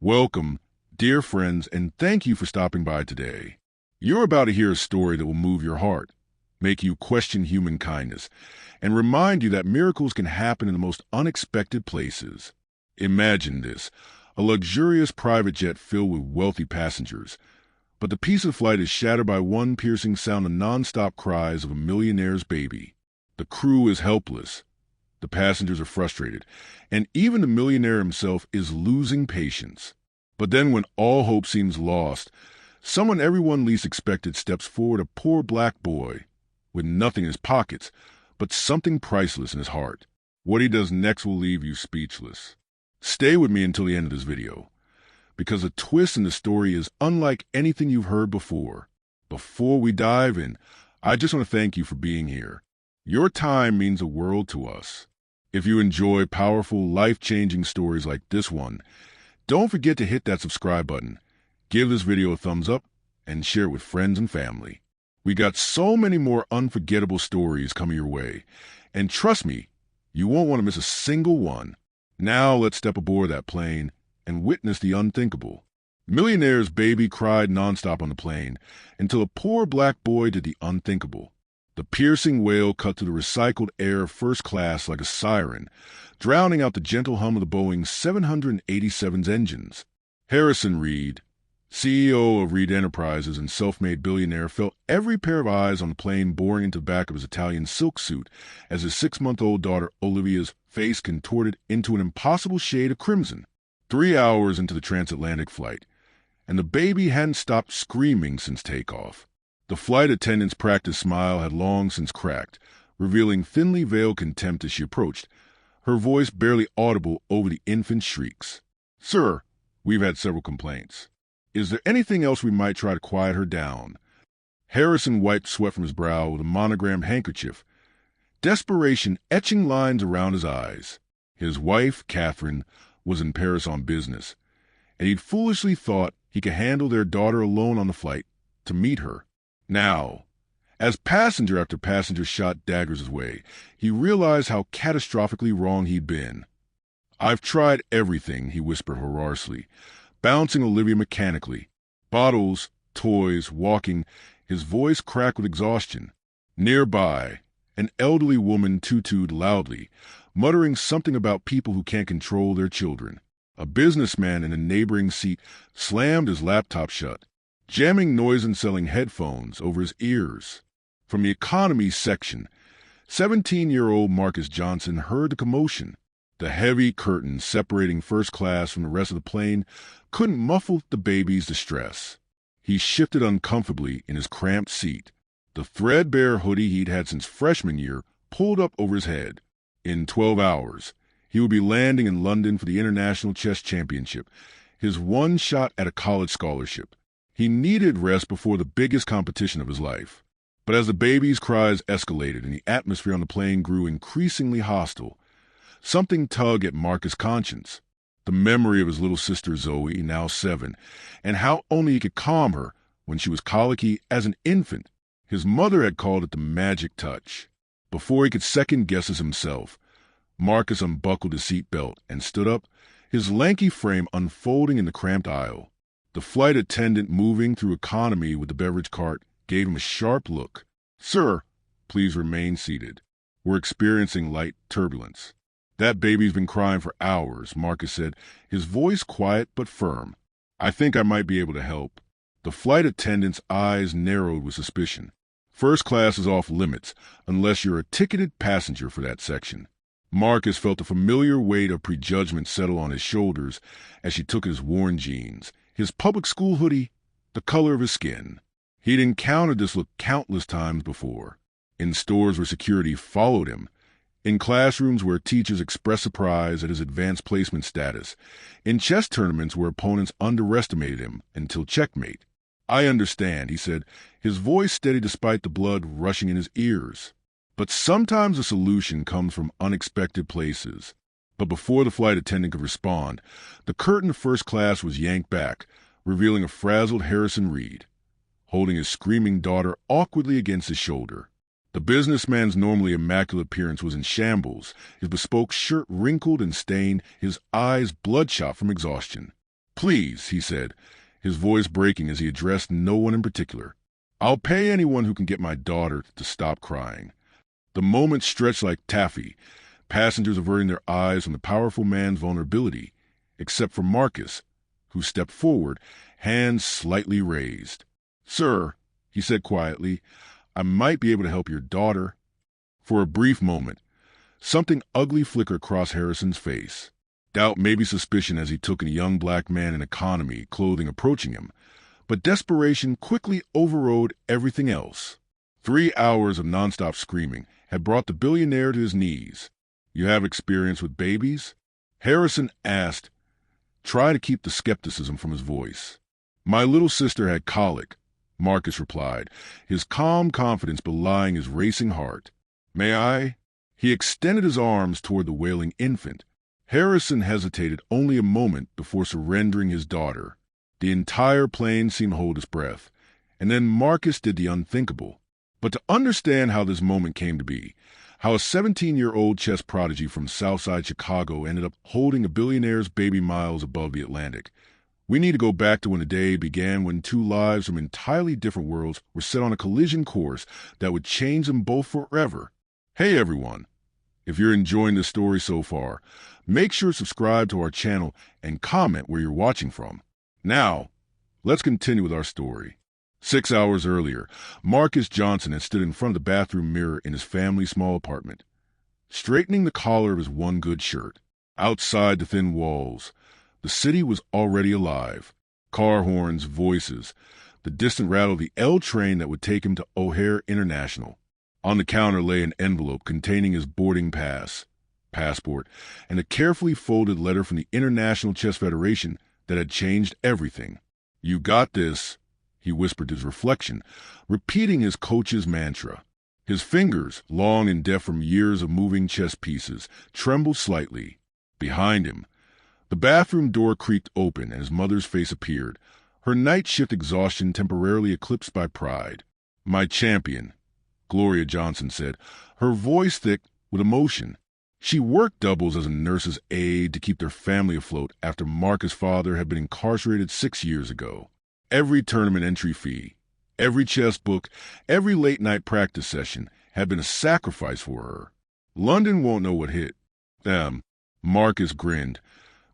Welcome, dear friends, and thank you for stopping by today. You're about to hear a story that will move your heart, make you question human kindness, and remind you that miracles can happen in the most unexpected places. Imagine this, a luxurious private jet filled with wealthy passengers, but the peace of flight is shattered by one piercing sound of nonstop cries of a millionaire's baby. The crew is helpless. The passengers are frustrated, and even the millionaire himself is losing patience. But then when all hope seems lost, someone everyone least expected steps forward, a poor black boy with nothing in his pockets, but something priceless in his heart. What he does next will leave you speechless. Stay with me until the end of this video, because the twist in the story is unlike anything you've heard before. Before we dive in, I just want to thank you for being here. Your time means the world to us. If you enjoy powerful, life-changing stories like this one, don't forget to hit that subscribe button, give this video a thumbs up, and share it with friends and family. We got so many more unforgettable stories coming your way, and trust me, you won't want to miss a single one. Now let's step aboard that plane and witness the unthinkable. Millionaire's baby cried nonstop on the plane until a poor black boy did the unthinkable. The piercing wail cut through the recycled air of first class like a siren, drowning out the gentle hum of the Boeing 787's engines. Harrison Reed, CEO of Reed Enterprises and self-made billionaire, felt every pair of eyes on the plane boring into the back of his Italian silk suit as his 6-month-old daughter Olivia's face contorted into an impossible shade of crimson. 3 hours into the transatlantic flight, and the baby hadn't stopped screaming since takeoff. The flight attendant's practiced smile had long since cracked, revealing thinly veiled contempt as she approached, her voice barely audible over the infant's shrieks. "Sir, we've had several complaints. Is there anything else we might try to quiet her down?" Harrison wiped sweat from his brow with a monogrammed handkerchief, desperation etching lines around his eyes. His wife, Catherine, was in Paris on business, and he'd foolishly thought he could handle their daughter alone on the flight to meet her. Now, as passenger after passenger shot daggers his way, he realized how catastrophically wrong he'd been. "I've tried everything," he whispered hoarsely, bouncing Olivia mechanically. Bottles, toys, walking, his voice cracked with exhaustion. Nearby, an elderly woman tutued loudly, muttering something about people who can't control their children. A businessman in a neighboring seat slammed his laptop shut, jamming noise-canceling headphones over his ears. From the economy section, 17-year-old Marcus Johnson heard the commotion. The heavy curtain separating first class from the rest of the plane couldn't muffle the baby's distress. He shifted uncomfortably in his cramped seat, the threadbare hoodie he'd had since freshman year pulled up over his head. In 12 hours, he would be landing in London for the International Chess Championship, his one shot at a college scholarship. He needed rest before the biggest competition of his life. But as the baby's cries escalated and the atmosphere on the plane grew increasingly hostile, something tugged at Marcus' conscience. The memory of his little sister Zoe, now 7, and how only he could calm her when she was colicky as an infant. His mother had called it the magic touch. Before he could second-guess it himself, Marcus unbuckled his seat belt and stood up, his lanky frame unfolding in the cramped aisle. The flight attendant moving through economy with the beverage cart gave him a sharp look. "Sir, please remain seated. We're experiencing light turbulence." "That baby's been crying for hours," Marcus said, his voice quiet but firm. "I think I might be able to help." The flight attendant's eyes narrowed with suspicion. First class is off limits unless you're a ticketed passenger for that section. Marcus felt the familiar weight of prejudgment settle on his shoulders as she took his worn jeans, his public school hoodie, the color of his skin. He'd encountered this look countless times before. In stores where security followed him, in classrooms where teachers expressed surprise at his advanced placement status, in chess tournaments where opponents underestimated him until checkmate. "I understand," he said, his voice steady despite the blood rushing in his ears. But sometimes the solution comes from unexpected places. But before the flight attendant could respond, the curtain of first class was yanked back, revealing a frazzled Harrison Reed, holding his screaming daughter awkwardly against his shoulder. The businessman's normally immaculate appearance was in shambles, his bespoke shirt wrinkled and stained, his eyes bloodshot from exhaustion. Please, he said, his voice breaking as he addressed no one in particular. I'll pay anyone who can get my daughter to stop crying. The moment stretched like taffy, passengers averting their eyes from the powerful man's vulnerability, except for Marcus, who stepped forward, hands slightly raised. Sir, he said quietly, I might be able to help your daughter. For a brief moment, something ugly flickered across Harrison's face. Doubt, maybe suspicion as he took in a young black man in economy clothing approaching him, but desperation quickly overrode everything else. 3 hours of nonstop screaming had brought the billionaire to his knees. You have experience with babies? Harrison asked, trying to keep the skepticism from his voice. My little sister had colic, Marcus replied, his calm confidence belying his racing heart. May I? He extended his arms toward the wailing infant. Harrison hesitated only a moment before surrendering his daughter. The entire plane seemed to hold its breath, and then Marcus did the unthinkable. But to understand how this moment came to be, how a 17-year-old chess prodigy from Southside Chicago ended up holding a billionaire's baby miles above the Atlantic, we need to go back to when the day began, when two lives from entirely different worlds were set on a collision course that would change them both forever. Hey everyone, if you're enjoying this story so far, make sure to subscribe to our channel and comment where you're watching from. Now, let's continue with our story. 6 hours earlier, Marcus Johnson had stood in front of the bathroom mirror in his family's small apartment, straightening the collar of his one good shirt. Outside the thin walls, the city was already alive. Car horns, voices, the distant rattle of the L train that would take him to O'Hare International. On the counter lay an envelope containing his boarding passport, and a carefully folded letter from the International Chess Federation that had changed everything. You got this, he whispered to his reflection, repeating his coach's mantra. His fingers, long and deft from years of moving chess pieces, trembled slightly. Behind him, the bathroom door creaked open and his mother's face appeared, her night shift exhaustion temporarily eclipsed by pride. My champion, Gloria Johnson said, her voice thick with emotion. She worked doubles as a nurse's aide to keep their family afloat after Marcus' father had been incarcerated 6 years ago. Every tournament entry fee, every chess book, every late-night practice session had been a sacrifice for her. London won't know what hit them. Marcus grinned,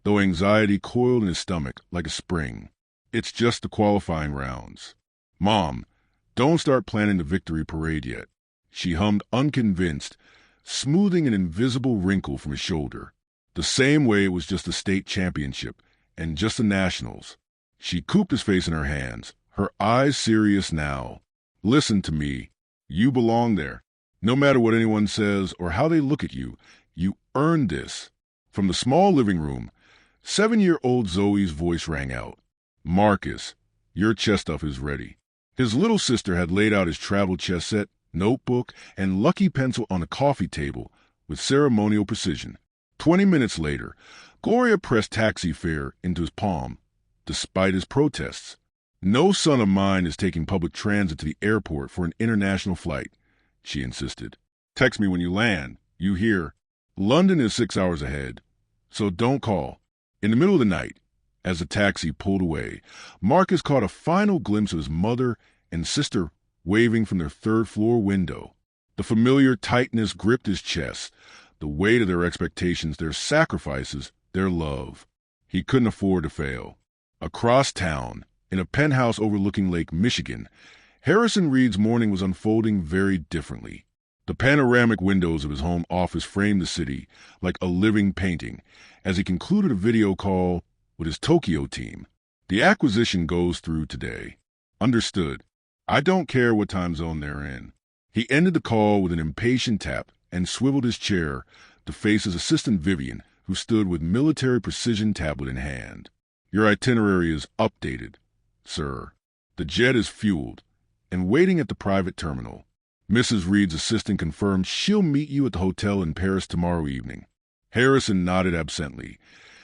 though anxiety coiled in his stomach like a spring. It's just the qualifying rounds. Mom, don't start planning the victory parade yet. She hummed unconvinced, smoothing an invisible wrinkle from his shoulder. The same way it was just the state championship and just the nationals. She cooped his face in her hands, her eyes serious now. Listen to me. You belong there. No matter what anyone says or how they look at you, you earned this. From the small living room, 7-year-old Zoe's voice rang out. Marcus, your chess stuff is ready. His little sister had laid out his travel chess set, notebook, and lucky pencil on a coffee table with ceremonial precision. 20 minutes later, Gloria pressed taxi fare into his palm, despite his protests. No son of mine is taking public transit to the airport for an international flight, she insisted. Text me when you land. You hear? London is 6 hours ahead, so don't call. In the middle of the night, as the taxi pulled away, Marcus caught a final glimpse of his mother and sister waving from their third-floor window. The familiar tightness gripped his chest, the weight of their expectations, their sacrifices, their love. He couldn't afford to fail. Across town, in a penthouse overlooking Lake Michigan, Harrison Reed's morning was unfolding very differently. The panoramic windows of his home office framed the city like a living painting as he concluded a video call with his Tokyo team. The acquisition goes through today. Understood. I don't care what time zone they're in. He ended the call with an impatient tap and swiveled his chair to face his assistant Vivian, who stood with military precision tablet in hand. Your itinerary is updated, sir. The jet is fueled and waiting at the private terminal. Mrs. Reed's assistant confirmed she'll meet you at the hotel in Paris tomorrow evening. Harrison nodded absently,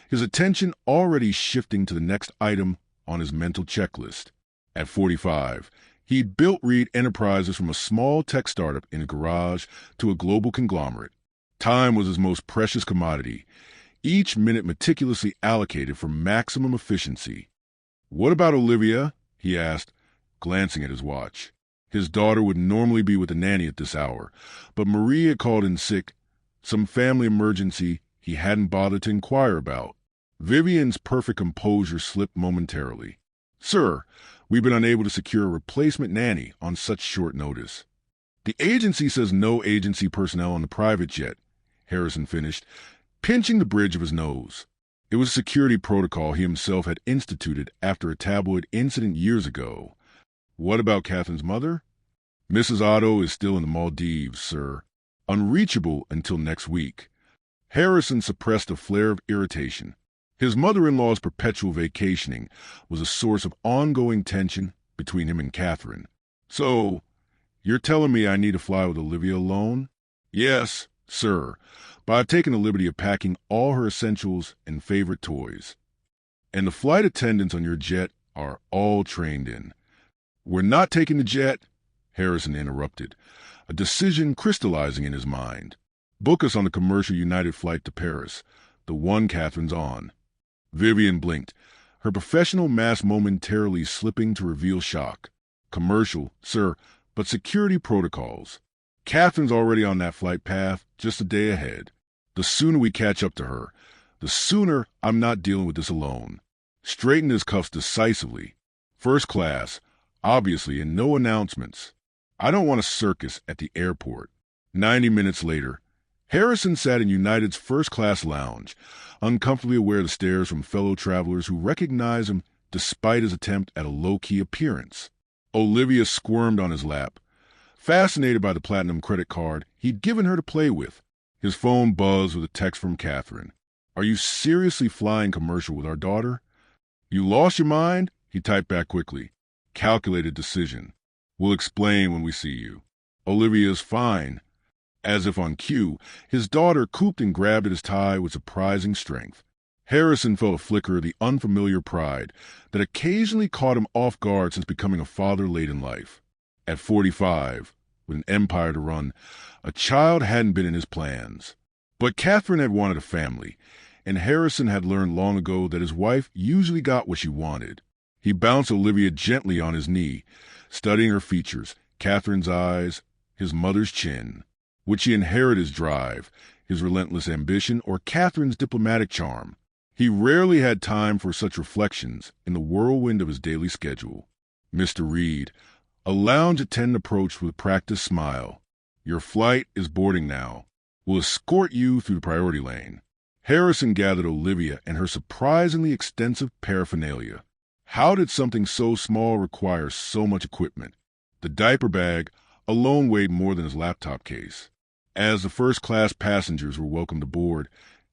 his attention already shifting to the next item on his mental checklist. At 45, he'd built Reed Enterprises from a small tech startup in a garage to a global conglomerate. Time was his most precious commodity, each minute meticulously allocated for maximum efficiency. "What about Olivia?" he asked, glancing at his watch. His daughter would normally be with the nanny at this hour, but Marie had called in sick, some family emergency he hadn't bothered to inquire about. Vivian's perfect composure slipped momentarily. "Sir, we've been unable to secure a replacement nanny on such short notice." "The agency says no agency personnel on the private jet," Harrison finished, pinching the bridge of his nose. It was a security protocol he himself had instituted after a tabloid incident years ago. "What about Catherine's mother?" "Mrs. Otto is still in the Maldives, sir. Unreachable until next week." Harrison suppressed a flare of irritation. His mother-in-law's perpetual vacationing was a source of ongoing tension between him and Catherine. "So, you're telling me I need to fly with Olivia alone?" "Yes, sir, but I've taken the liberty of packing all her essentials and favorite toys. And the flight attendants on your jet are all trained in." "We're not taking the jet," Harrison interrupted, a decision crystallizing in his mind. "Book us on the commercial United flight to Paris, the one Catherine's on." Vivian blinked, her professional mask momentarily slipping to reveal shock. "Commercial, sir, but security protocols. Catherine's already on that flight path, just a day ahead. The sooner we catch up to her, the sooner I'm not dealing with this alone." Straightened his cuffs decisively. "First class, obviously, and no announcements. I don't want a circus at the airport." 90 minutes later, Harrison sat in United's first-class lounge, uncomfortably aware of the stares from fellow travelers who recognized him despite his attempt at a low-key appearance. Olivia squirmed on his lap, fascinated by the platinum credit card he'd given her to play with. His phone buzzed with a text from Catherine. "Are you seriously flying commercial with our daughter?" "You lost your mind?" he typed back quickly. Calculated decision. "We'll explain when we see you." "Olivia's fine." As if on cue, his daughter cooped and grabbed at his tie with surprising strength. Harrison felt a flicker of the unfamiliar pride that occasionally caught him off guard since becoming a father late in life. At 45, with an empire to run, a child hadn't been in his plans. But Catherine had wanted a family, and Harrison had learned long ago that his wife usually got what she wanted. He bounced Olivia gently on his knee, studying her features, Catherine's eyes, his mother's chin. Would she inherit his drive, his relentless ambition, or Catherine's diplomatic charm? He rarely had time for such reflections in the whirlwind of his daily schedule. "Mr. Reed," a lounge attendant approached with a practiced smile. "Your flight is boarding now. We'll escort you through the priority lane." Harrison gathered Olivia and her surprisingly extensive paraphernalia. How did something so small require so much equipment? The diaper bag alone weighed more than his laptop case. As the first-class passengers were welcomed aboard,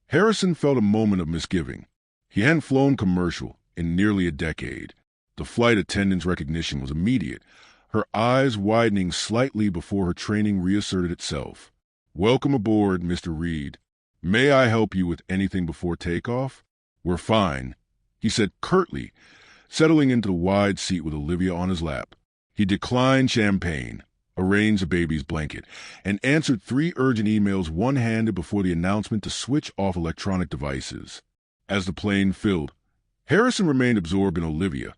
Harrison felt a moment of misgiving. He hadn't flown commercial in nearly a decade. The flight attendant's recognition was immediate, her eyes widening slightly before her training reasserted itself. "Welcome aboard, Mr. Reed. May I help you with anything before takeoff?" "We're fine," he said curtly, settling into the wide seat with Olivia on his lap. He declined champagne, arranged the baby's blanket, and answered 3 urgent emails one-handed before the announcement to switch off electronic devices. As the plane filled, Harrison remained absorbed in Olivia,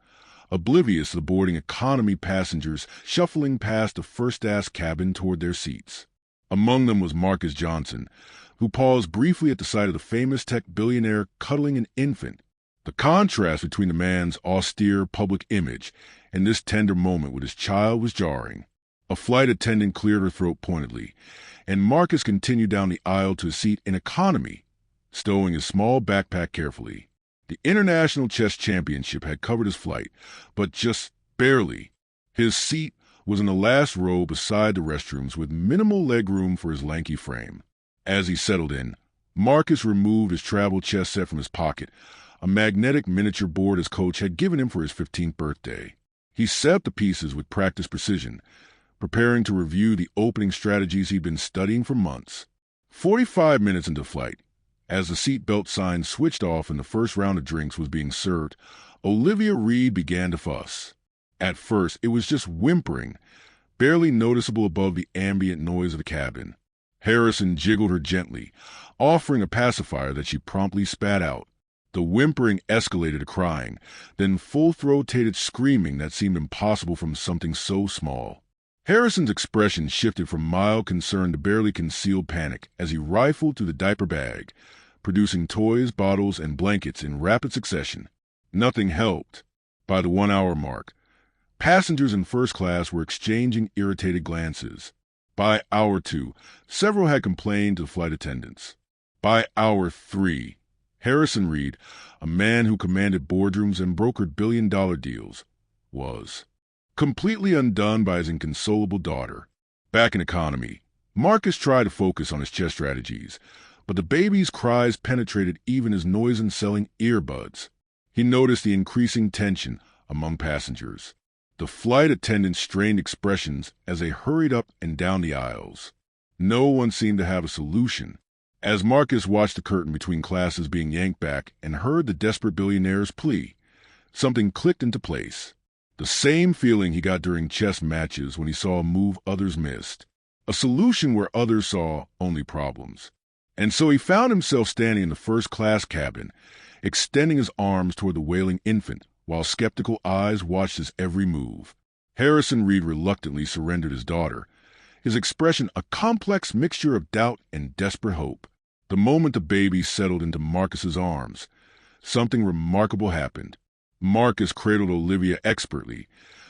oblivious to the boarding economy passengers shuffling past the first-class cabin toward their seats. Among them was Marcus Johnson, who paused briefly at the sight of the famous tech billionaire cuddling an infant. The contrast between the man's austere public image and this tender moment with his child was jarring. A flight attendant cleared her throat pointedly, and Marcus continued down the aisle to his seat in economy, stowing his small backpack carefully. The International Chess Championship had covered his flight, but just barely. His seat was in the last row beside the restrooms with minimal legroom for his lanky frame. As he settled in, Marcus removed his travel chess set from his pocket, a magnetic miniature board his coach had given him for his 15th birthday. He set up the pieces with practiced precision, preparing to review the opening strategies he'd been studying for months. 45 minutes into flight, as the seatbelt sign switched off and the first round of drinks was being served, Olivia Reed began to fuss. At first, it was just whimpering, barely noticeable above the ambient noise of the cabin. Harrison jiggled her gently, offering a pacifier that she promptly spat out. The whimpering escalated to crying, then full-throated screaming that seemed impossible from something so small. Harrison's expression shifted from mild concern to barely concealed panic as he rifled through the diaper bag, producing toys, bottles, and blankets in rapid succession. Nothing helped. By the 1-hour mark, passengers in first class were exchanging irritated glances. By hour 2, several had complained to the flight attendants. By hour 3, Harrison Reed, a man who commanded boardrooms and brokered billion-dollar deals, was completely undone by his inconsolable daughter. Back in economy, Marcus tried to focus on his chess strategies, but the baby's cries penetrated even his noise-selling earbuds. He noticed the increasing tension among passengers. The flight attendants' strained expressions as they hurried up and down the aisles. No one seemed to have a solution. As Marcus watched the curtain between classes being yanked back and heard the desperate billionaire's plea, something clicked into place. The same feeling he got during chess matches when he saw a move others missed. A solution where others saw only problems. And so he found himself standing in the first-class cabin, extending his arms toward the wailing infant, while skeptical eyes watched his every move. Harrison Reed reluctantly surrendered his daughter, his expression a complex mixture of doubt and desperate hope. The moment the baby settled into Marcus's arms, something remarkable happened. Marcus cradled Olivia expertly,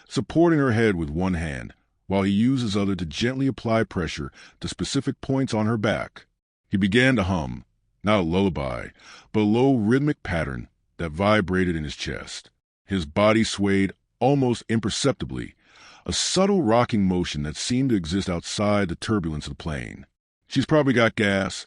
supporting her head with one hand, while he used his other to gently apply pressure to specific points on her back. He began to hum, not a lullaby, but a low rhythmic pattern that vibrated in his chest. His body swayed almost imperceptibly, a subtle rocking motion that seemed to exist outside the turbulence of the plane. "She's probably got gas,"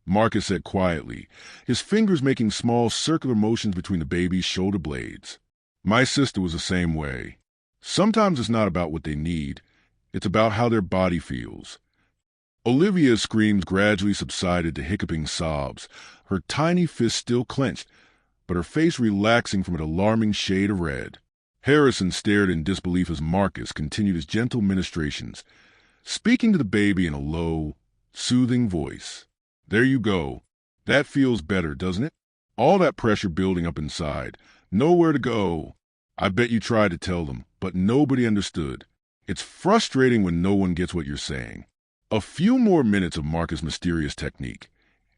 Marcus said quietly, his fingers making small circular motions between the baby's shoulder blades. "My sister was the same way. Sometimes it's not about what they need, it's about how their body feels." Olivia's screams gradually subsided to hiccuping sobs, her tiny fist still clenched, but her face relaxing from an alarming shade of red. Harrison stared in disbelief as Marcus continued his gentle ministrations, speaking to the baby in a low, soothing voice. "There you go. That feels better, doesn't it? All that pressure building up inside. Nowhere to go. I bet you tried to tell them, but nobody understood. It's frustrating when no one gets what you're saying." A few more minutes of Marcus' mysterious technique,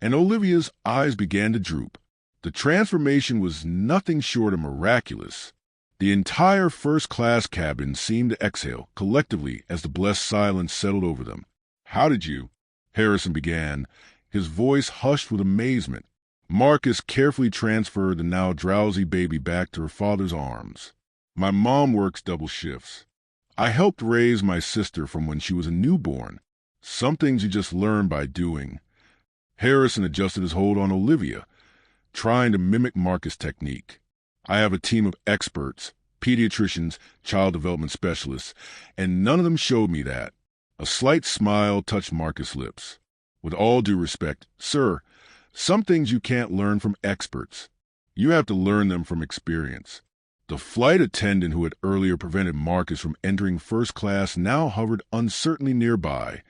and Olivia's eyes began to droop. The transformation was nothing short of miraculous. The entire first-class cabin seemed to exhale collectively as the blessed silence settled over them. "How did you?" Harrison began, his voice hushed with amazement. Marcus carefully transferred the now drowsy baby back to her father's arms. "My mom works double shifts. I helped raise my sister from when she was a newborn. Some things you just learn by doing." Harrison adjusted his hold on Olivia, trying to mimic Marcus' technique. "I have a team of experts, pediatricians, child development specialists, and none of them showed me that." A slight smile touched Marcus' lips. "With all due respect, sir, some things you can't learn from experts. You have to learn them from experience." The flight attendant who had earlier prevented Marcus from entering first class now hovered uncertainly nearby,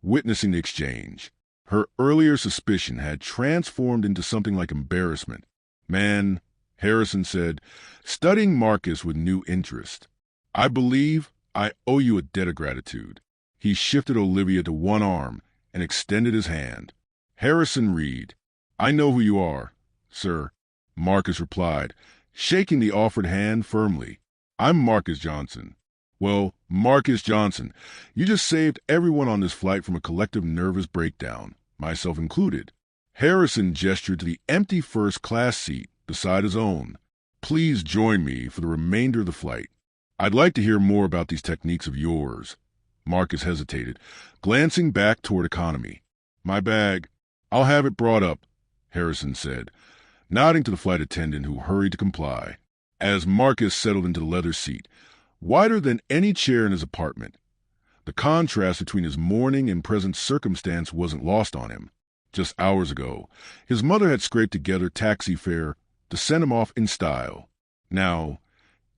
witnessing the exchange. Her earlier suspicion had transformed into something like embarrassment. "Man," Harrison said, studying Marcus with new interest, "I believe I owe you a debt of gratitude." He shifted Olivia to one arm and extended his hand. "Harrison Reed." "I know who you are, sir," Marcus replied, shaking the offered hand firmly. "I'm Marcus Johnson." "Well, Marcus Johnson, you just saved everyone on this flight from a collective nervous breakdown, myself included." Harrison gestured to the empty first-class seat beside his own. "Please join me for the remainder of the flight. I'd like to hear more about these techniques of yours." Marcus hesitated, glancing back toward economy. "My bag. I'll have it brought up," Harrison said, nodding to the flight attendant who hurried to comply. As Marcus settled into the leather seat, wider than any chair in his apartment, the contrast between his mourning and present circumstance wasn't lost on him. Just hours ago, his mother had scraped together taxi fare to send him off in style. Now,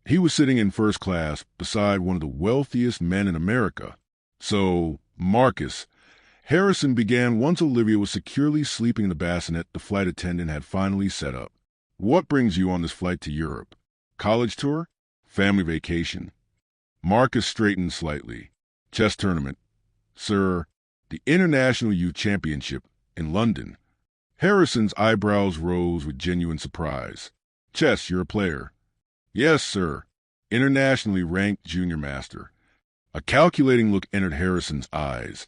he was sitting in first class beside one of the wealthiest men in America. So, Marcus, Harrison began once Olivia was securely sleeping in the bassinet the flight attendant had finally set up. What brings you on this flight to Europe? College tour? Family vacation? Marcus straightened slightly. Chess tournament. Sir, the International Youth Championship in London. Harrison's eyebrows rose with genuine surprise. Chess, you're a player. Yes, sir. Internationally ranked junior master. A calculating look entered Harrison's eyes,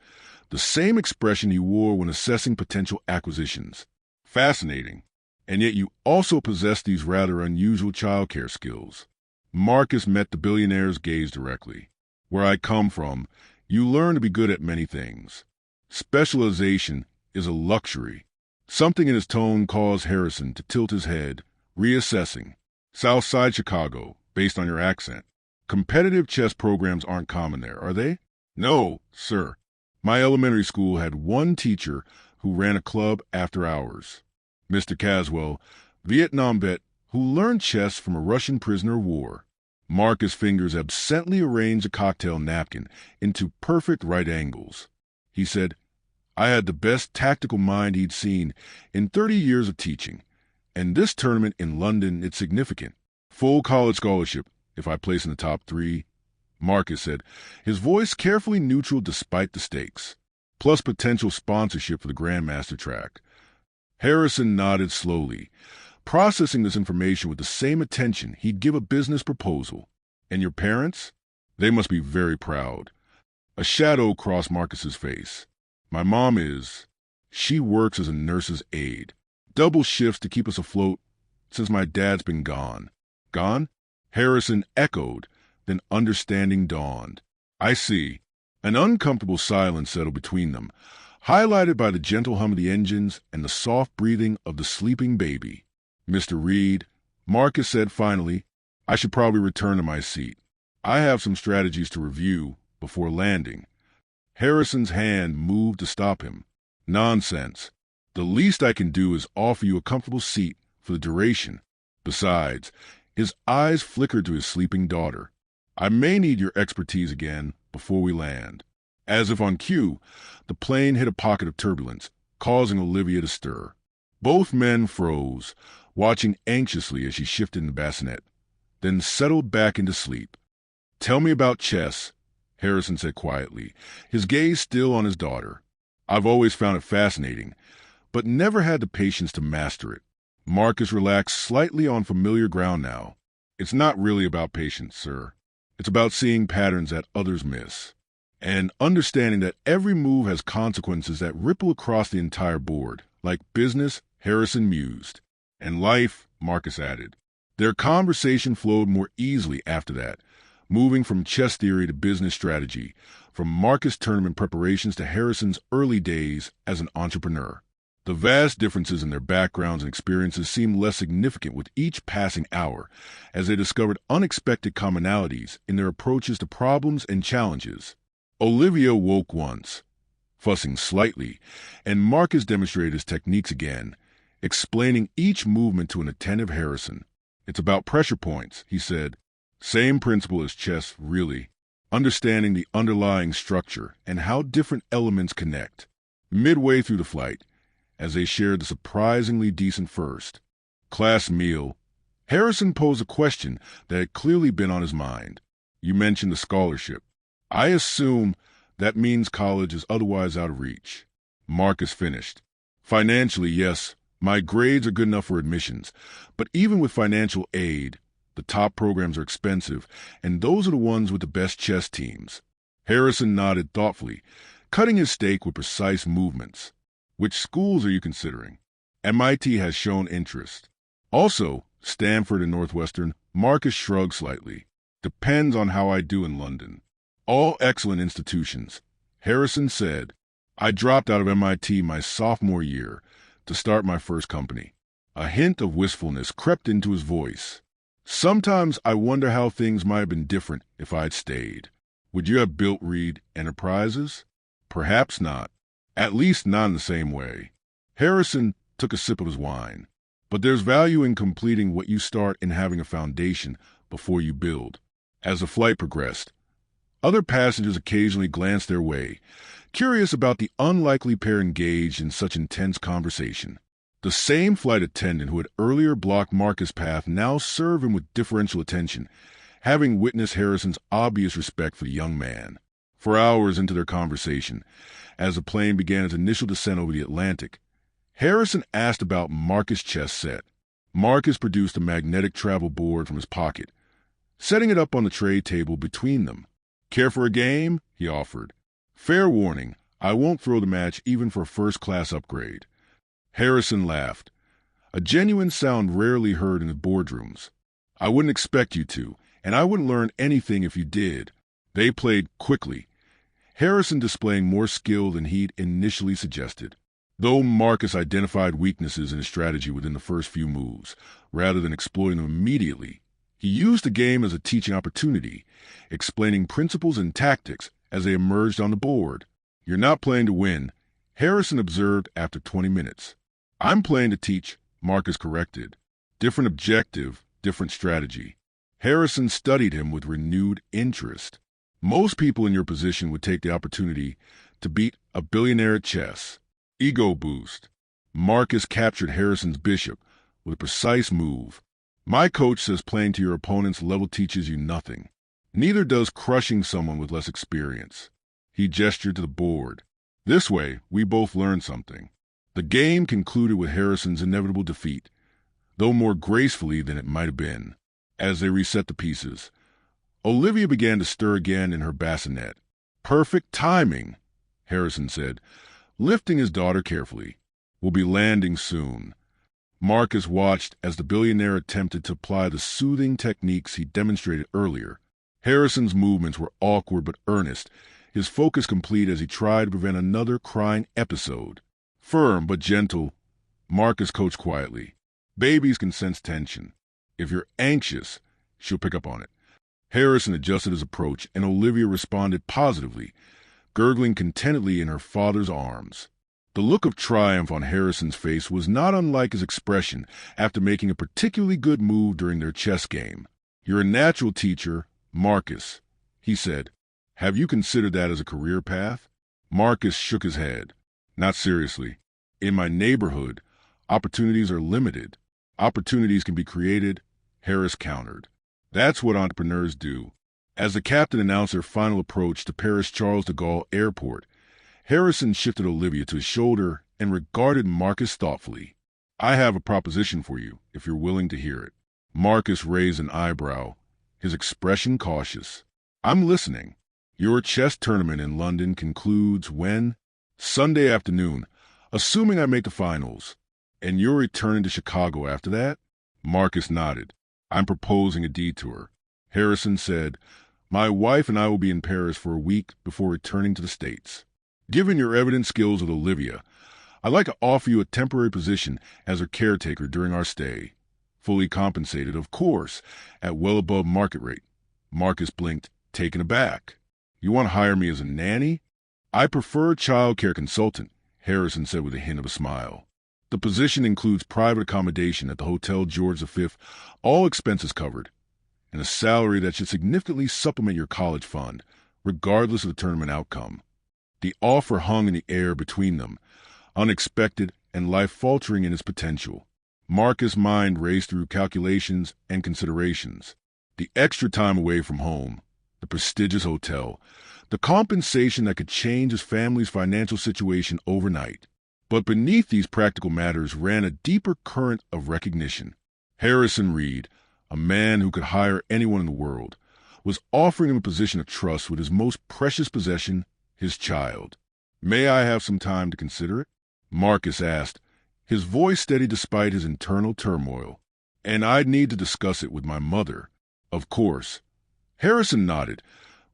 the same expression he wore when assessing potential acquisitions. Fascinating. And yet you also possess these rather unusual childcare skills. Marcus met the billionaire's gaze directly. Where I come from, you learn to be good at many things. Specialization is a luxury. Something in his tone caused Harrison to tilt his head, reassessing. Southside Chicago, based on your accent. Competitive chess programs aren't common there, are they? No, sir. My elementary school had one teacher who ran a club after hours. Mr. Caswell, Vietnam vet who learned chess from a Russian prisoner of war. Marcus' fingers absently arranged a cocktail napkin into perfect right angles. He said, I had the best tactical mind he'd seen in 30 years of teaching, and this tournament in London, it's significant. Full college scholarship, if I place in the top 3, Marcus said, his voice carefully neutral despite the stakes, plus potential sponsorship for the Grandmaster track. Harrison nodded slowly, processing this information with the same attention he'd give a business proposal. And your parents? They must be very proud. A shadow crossed Marcus's face. My mom is. She works as a nurse's aide. Double shifts to keep us afloat since my dad's been gone. Gone? Harrison echoed, then understanding dawned. I see. An uncomfortable silence settled between them, highlighted by the gentle hum of the engines and the soft breathing of the sleeping baby. Mr. Reed, Marcus said finally, I should probably return to my seat. I have some strategies to review before landing. Harrison's hand moved to stop him. Nonsense. The least I can do is offer you a comfortable seat for the duration. Besides, his eyes flickered to his sleeping daughter. I may need your expertise again before we land. As if on cue, the plane hit a pocket of turbulence, causing Olivia to stir. Both men froze, watching anxiously as she shifted in the bassinet, then settled back into sleep. Tell me about chess, Harrison said quietly, his gaze still on his daughter. I've always found it fascinating, but never had the patience to master it. Marcus relaxed slightly on familiar ground now. It's not really about patience, sir. It's about seeing patterns that others miss, and understanding that every move has consequences that ripple across the entire board. Like business, Harrison mused. And life, Marcus added. Their conversation flowed more easily after that, moving from chess theory to business strategy, from Marcus' tournament preparations to Harrison's early days as an entrepreneur. The vast differences in their backgrounds and experiences seemed less significant with each passing hour, as they discovered unexpected commonalities in their approaches to problems and challenges. Olivia woke once, fussing slightly, and Marcus demonstrated his techniques again, explaining each movement to an attentive Harrison. It's about pressure points, he said. Same principle as chess, really. Understanding the underlying structure and how different elements connect. Midway through the flight, as they shared the surprisingly decent first-class meal, Harrison posed a question that had clearly been on his mind. You mentioned the scholarship. I assume that means college is otherwise out of reach. Marcus finished. Financially, yes, my grades are good enough for admissions, but even with financial aid, the top programs are expensive, and those are the ones with the best chess teams. Harrison nodded thoughtfully, cutting his steak with precise movements. Which schools are you considering? MIT has shown interest. Also, Stanford and Northwestern. Marcus shrugged slightly. Depends on how I do in London. All excellent institutions. Harrison said, I dropped out of MIT my sophomore year to start my first company. A hint of wistfulness crept into his voice. Sometimes I wonder how things might have been different if I'd stayed. Would you have built Reed Enterprises? Perhaps not. At least not in the same way. Harrison took a sip of his wine. But there's value in completing what you start and having a foundation before you build. As the flight progressed, Other passengers occasionally glanced their way, curious about the unlikely pair engaged in such intense conversation. The same flight attendant who had earlier blocked Marcus' path now served him with deferential attention, having witnessed Harrison's obvious respect for the young man. For hours into their conversation, as the plane began its initial descent over the Atlantic, Harrison asked about Marcus' chess set. Marcus produced a magnetic travel board from his pocket, setting it up on the tray table between them. "Care for a game?" he offered. "Fair warning, I won't throw the match even for a first-class upgrade." Harrison laughed, a genuine sound rarely heard in the boardrooms. "I wouldn't expect you to, and I wouldn't learn anything if you did." They played quickly, Harrison displaying more skill than he'd initially suggested. Though Marcus identified weaknesses in his strategy within the first few moves, rather than exploiting them immediately, he used the game as a teaching opportunity, explaining principles and tactics as they emerged on the board. "You're not playing to win," Harrison observed after 20 minutes. "I'm playing to teach," Marcus corrected. Different objective, different strategy. Harrison studied him with renewed interest. "Most people in your position would take the opportunity to beat a billionaire at chess." Ego boost. Marcus captured Harrison's bishop with a precise move. "My coach says playing to your opponent's level teaches you nothing. Neither does crushing someone with less experience." He gestured to the board. "This way, we both learn something." The game concluded with Harrison's inevitable defeat, though more gracefully than it might have been. As they reset the pieces, Olivia began to stir again in her bassinet. "Perfect timing," Harrison said, lifting his daughter carefully. "We'll be landing soon." Marcus watched as the billionaire attempted to apply the soothing techniques he demonstrated earlier. Harrison's movements were awkward but earnest, his focus complete as he tried to prevent another crying episode. Firm but gentle, Marcus coached quietly. "Babies can sense tension. If you're anxious, she'll pick up on it." Harrison adjusted his approach, and Olivia responded positively, gurgling contentedly in her father's arms. The look of triumph on Harrison's face was not unlike his expression after making a particularly good move during their chess game. "You're a natural teacher, Marcus," he said. "Have you considered that as a career path?" Marcus shook his head. "Not seriously. In my neighborhood, opportunities are limited." "Opportunities can be created," Harris countered. "That's what entrepreneurs do." As the captain announced their final approach to Paris Charles de Gaulle Airport, Harrison shifted Olivia to his shoulder and regarded Marcus thoughtfully. "I have a proposition for you, if you're willing to hear it." Marcus raised an eyebrow, his expression cautious. "I'm listening." "Your chess tournament in London concludes when?" "Sunday afternoon, assuming I make the finals." "And you're returning to Chicago after that?" Marcus nodded. "I'm proposing a detour." Harrison said, "My wife and I will be in Paris for a week before returning to the States. Given your evident skills with Olivia, I'd like to offer you a temporary position as her caretaker during our stay. Fully compensated, of course, at well above market rate." Marcus blinked, taken aback. "You want to hire me as a nanny?" "I prefer child care consultant," Harrison said with a hint of a smile. "The position includes private accommodation at the Hotel George V, all expenses covered, and a salary that should significantly supplement your college fund, regardless of the tournament outcome." The offer hung in the air between them, unexpected and life-faltering in its potential. Marcus' mind raced through calculations and considerations. The extra time away from home, the prestigious hotel, the compensation that could change his family's financial situation overnight. But beneath these practical matters ran a deeper current of recognition. Harrison Reed, a man who could hire anyone in the world, was offering him a position of trust with his most precious possession, his child. "May I have some time to consider it?" Marcus asked, his voice steady despite his internal turmoil. "And I'd need to discuss it with my mother, of course." Harrison nodded,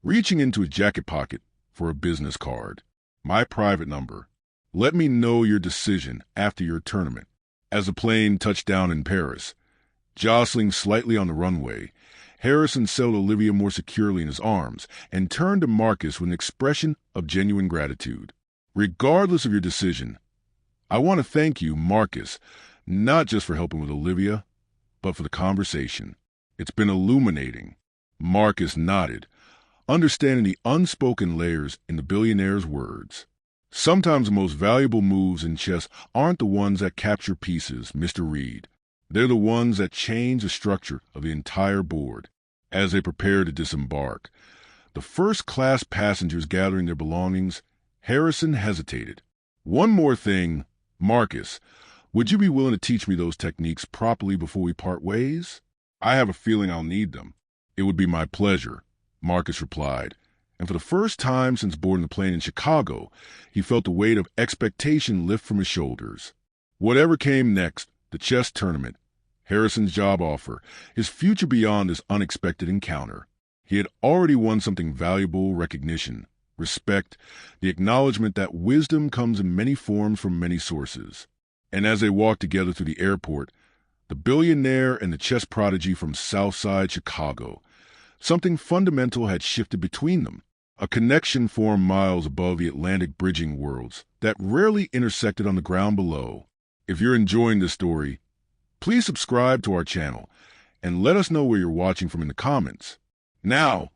reaching into his jacket pocket for a business card. "My private number. Let me know your decision after your tournament." As the plane touched down in Paris, jostling slightly on the runway, Harrison settled Olivia more securely in his arms and turned to Marcus with an expression of genuine gratitude. "Regardless of your decision, I want to thank you, Marcus, not just for helping with Olivia, but for the conversation. It's been illuminating." Marcus nodded, understanding the unspoken layers in the billionaire's words. Sometimes the most valuable moves in chess aren't the ones that capture pieces, Mr. Reed. They're the ones that change the structure of the entire board. As they prepare to disembark, the first-class passengers gathering their belongings, Harrison hesitated. One more thing, Marcus, would you be willing to teach me those techniques properly before we part ways? I have a feeling I'll need them. It would be my pleasure, Marcus replied. And for the first time since boarding the plane in Chicago, he felt the weight of expectation lift from his shoulders. Whatever came next, the chess tournament, Harrison's job offer, his future beyond this unexpected encounter. He had already won something valuable: recognition, respect, the acknowledgement that wisdom comes in many forms from many sources. And as they walked together through the airport, the billionaire and the chess prodigy from Southside Chicago, something fundamental had shifted between them. A connection formed miles above the Atlantic bridging worlds that rarely intersected on the ground below. If you're enjoying this story, please subscribe to our channel and let us know where you're watching from in the comments. Now,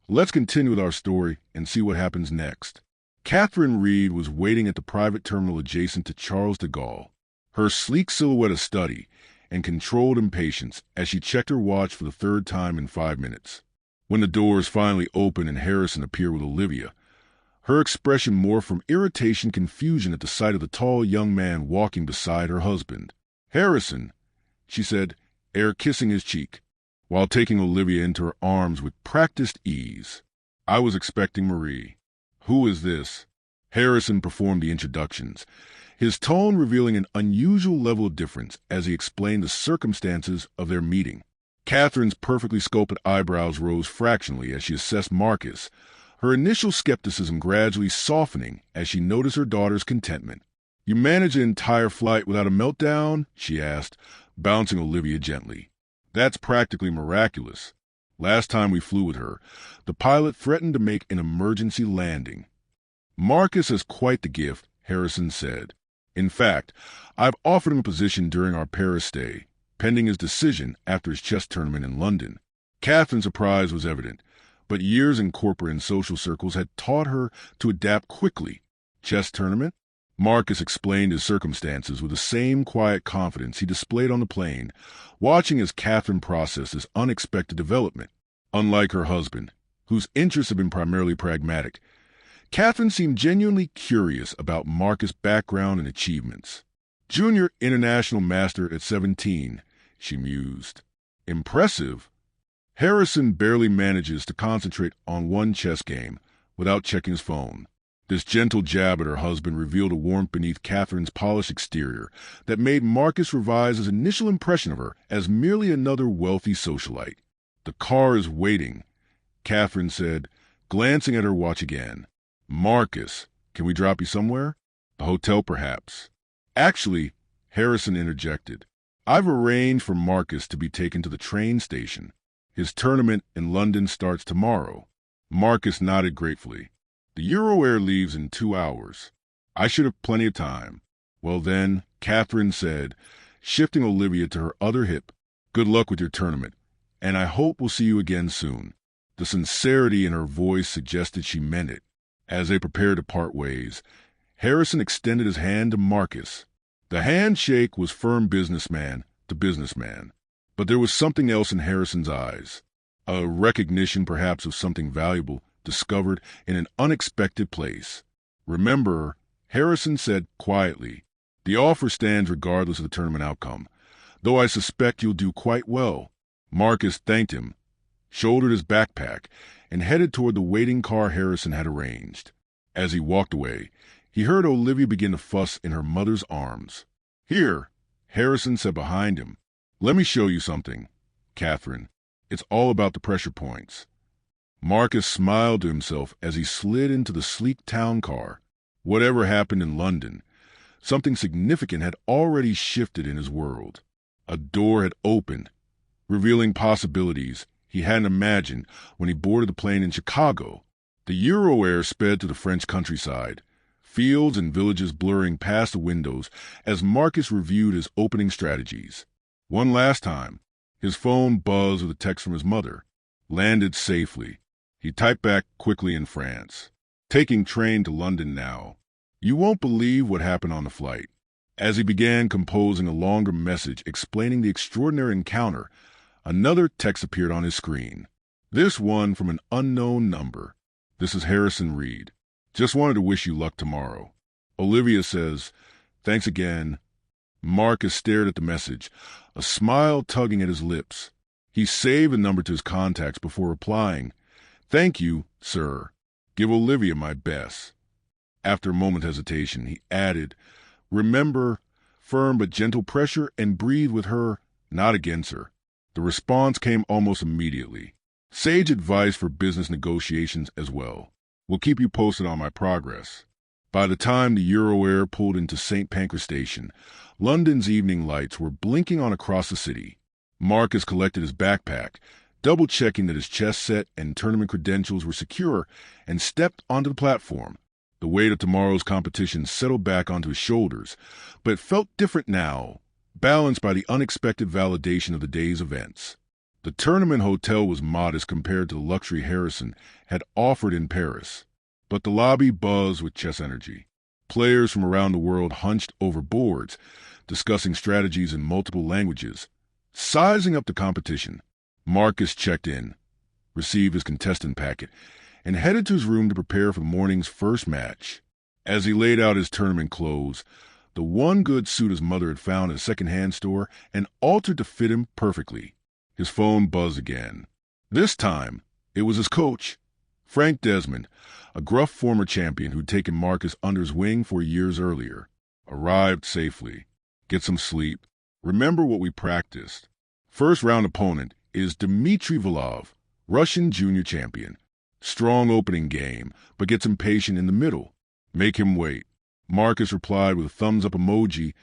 let's continue with our story and see what happens next. Catherine Reed was waiting at the private terminal adjacent to Charles de Gaulle, her sleek silhouette a study and controlled impatience as she checked her watch for the third time in 5 minutes. When the doors finally opened and Harrison appeared with Olivia, her expression morphed from irritation, confusion at the sight of the tall young man walking beside her husband. "Harrison," she said, ere kissing his cheek, while taking Olivia into her arms with practiced ease. "I was expecting Marie. Who is this?" Harrison performed the introductions, his tone revealing an unusual level of difference as he explained the circumstances of their meeting. Catherine's perfectly sculpted eyebrows rose fractionally as she assessed Marcus, her initial skepticism gradually softening as she noticed her daughter's contentment. "You managed the entire flight without a meltdown?" she asked, bouncing Olivia gently. "That's practically miraculous. Last time we flew with her, the pilot threatened to make an emergency landing." "Marcus has quite the gift," Harrison said. "In fact, I've offered him a position during our Paris stay, pending his decision after his chess tournament in London." Catherine's surprise was evident, but years in corporate and social circles had taught her to adapt quickly. "Chess tournament?" Marcus explained his circumstances with the same quiet confidence he displayed on the plane, watching as Catherine processed this unexpected development. Unlike her husband, whose interests had been primarily pragmatic, Catherine seemed genuinely curious about Marcus' background and achievements. "Junior international master at 17, she mused. "Impressive." Harrison barely manages to concentrate on one chess game without checking his phone. This gentle jab at her husband revealed a warmth beneath Catherine's polished exterior that made Marcus revise his initial impression of her as merely another wealthy socialite. "The car is waiting," Catherine said, glancing at her watch again. "Marcus, can we drop you somewhere? The hotel, perhaps?" "Actually," Harrison interjected, "I've arranged for Marcus to be taken to the train station. His tournament in London starts tomorrow." Marcus nodded gratefully. "The Euro-Air leaves in 2 hours. I should have plenty of time." "Well then," Catherine said, shifting Olivia to her other hip, "good luck with your tournament, and I hope we'll see you again soon." The sincerity in her voice suggested she meant it. As they prepared to part ways, Harrison extended his hand to Marcus. The handshake was firm businessman to businessman, but there was something else in Harrison's eyes, a recognition perhaps of something valuable discovered in an unexpected place. "Remember," Harrison said quietly, "the offer stands regardless of the tournament outcome, though I suspect you'll do quite well." Marcus thanked him, shouldered his backpack, and headed toward the waiting car Harrison had arranged. As he walked away, he heard Olivia begin to fuss in her mother's arms. "Here," Harrison said behind him. "Let me show you something, Catherine. It's all about the pressure points." Marcus smiled to himself as he slid into the sleek town car. Whatever happened in London, something significant had already shifted in his world. A door had opened, revealing possibilities he hadn't imagined when he boarded the plane in Chicago. The Euro-Air sped to the French countryside, fields and villages blurring past the windows as Marcus reviewed his opening strategies. One last time, his phone buzzed with a text from his mother. "Landed safely. He typed back quickly in France. Taking train to London now. You won't believe what happened on the flight. As he began composing a longer message explaining the extraordinary encounter, another text appeared on his screen. This one from an unknown number. This is Harrison Reed. Just wanted to wish you luck tomorrow. Olivia says, thanks again. Marcus stared at the message, a smile tugging at his lips. He saved the number to his contacts before replying, thank you, sir. Give Olivia my best. After a moment's hesitation, he added, remember, firm but gentle pressure and breathe with her, not against her. The response came almost immediately. Sage advice for business negotiations as well. Will keep you posted on my progress. By the time the Euroair pulled into St. Pancras Station, London's evening lights were blinking on across the city. Marcus collected his backpack, double-checking that his chess set and tournament credentials were secure, and stepped onto the platform. The weight of tomorrow's competition settled back onto his shoulders, but it felt different now, balanced by the unexpected validation of the day's events. The tournament hotel was modest compared to the luxury Harrison had offered in Paris, but the lobby buzzed with chess energy. Players from around the world hunched over boards, discussing strategies in multiple languages. Sizing up the competition, Marcus checked in, received his contestant packet, and headed to his room to prepare for the morning's first match. As he laid out his tournament clothes, the one good suit his mother had found at a second-hand store and altered to fit him perfectly. His phone buzzed again. This time, it was his coach, Frank Desmond, a gruff former champion who'd taken Marcus under his wing 4 years earlier. Arrived safely. Get some sleep. Remember what we practiced. First round opponent is Dmitry Volov, Russian junior champion. Strong opening game, but gets impatient in the middle. Make him wait. Marcus replied with a thumbs-up emoji,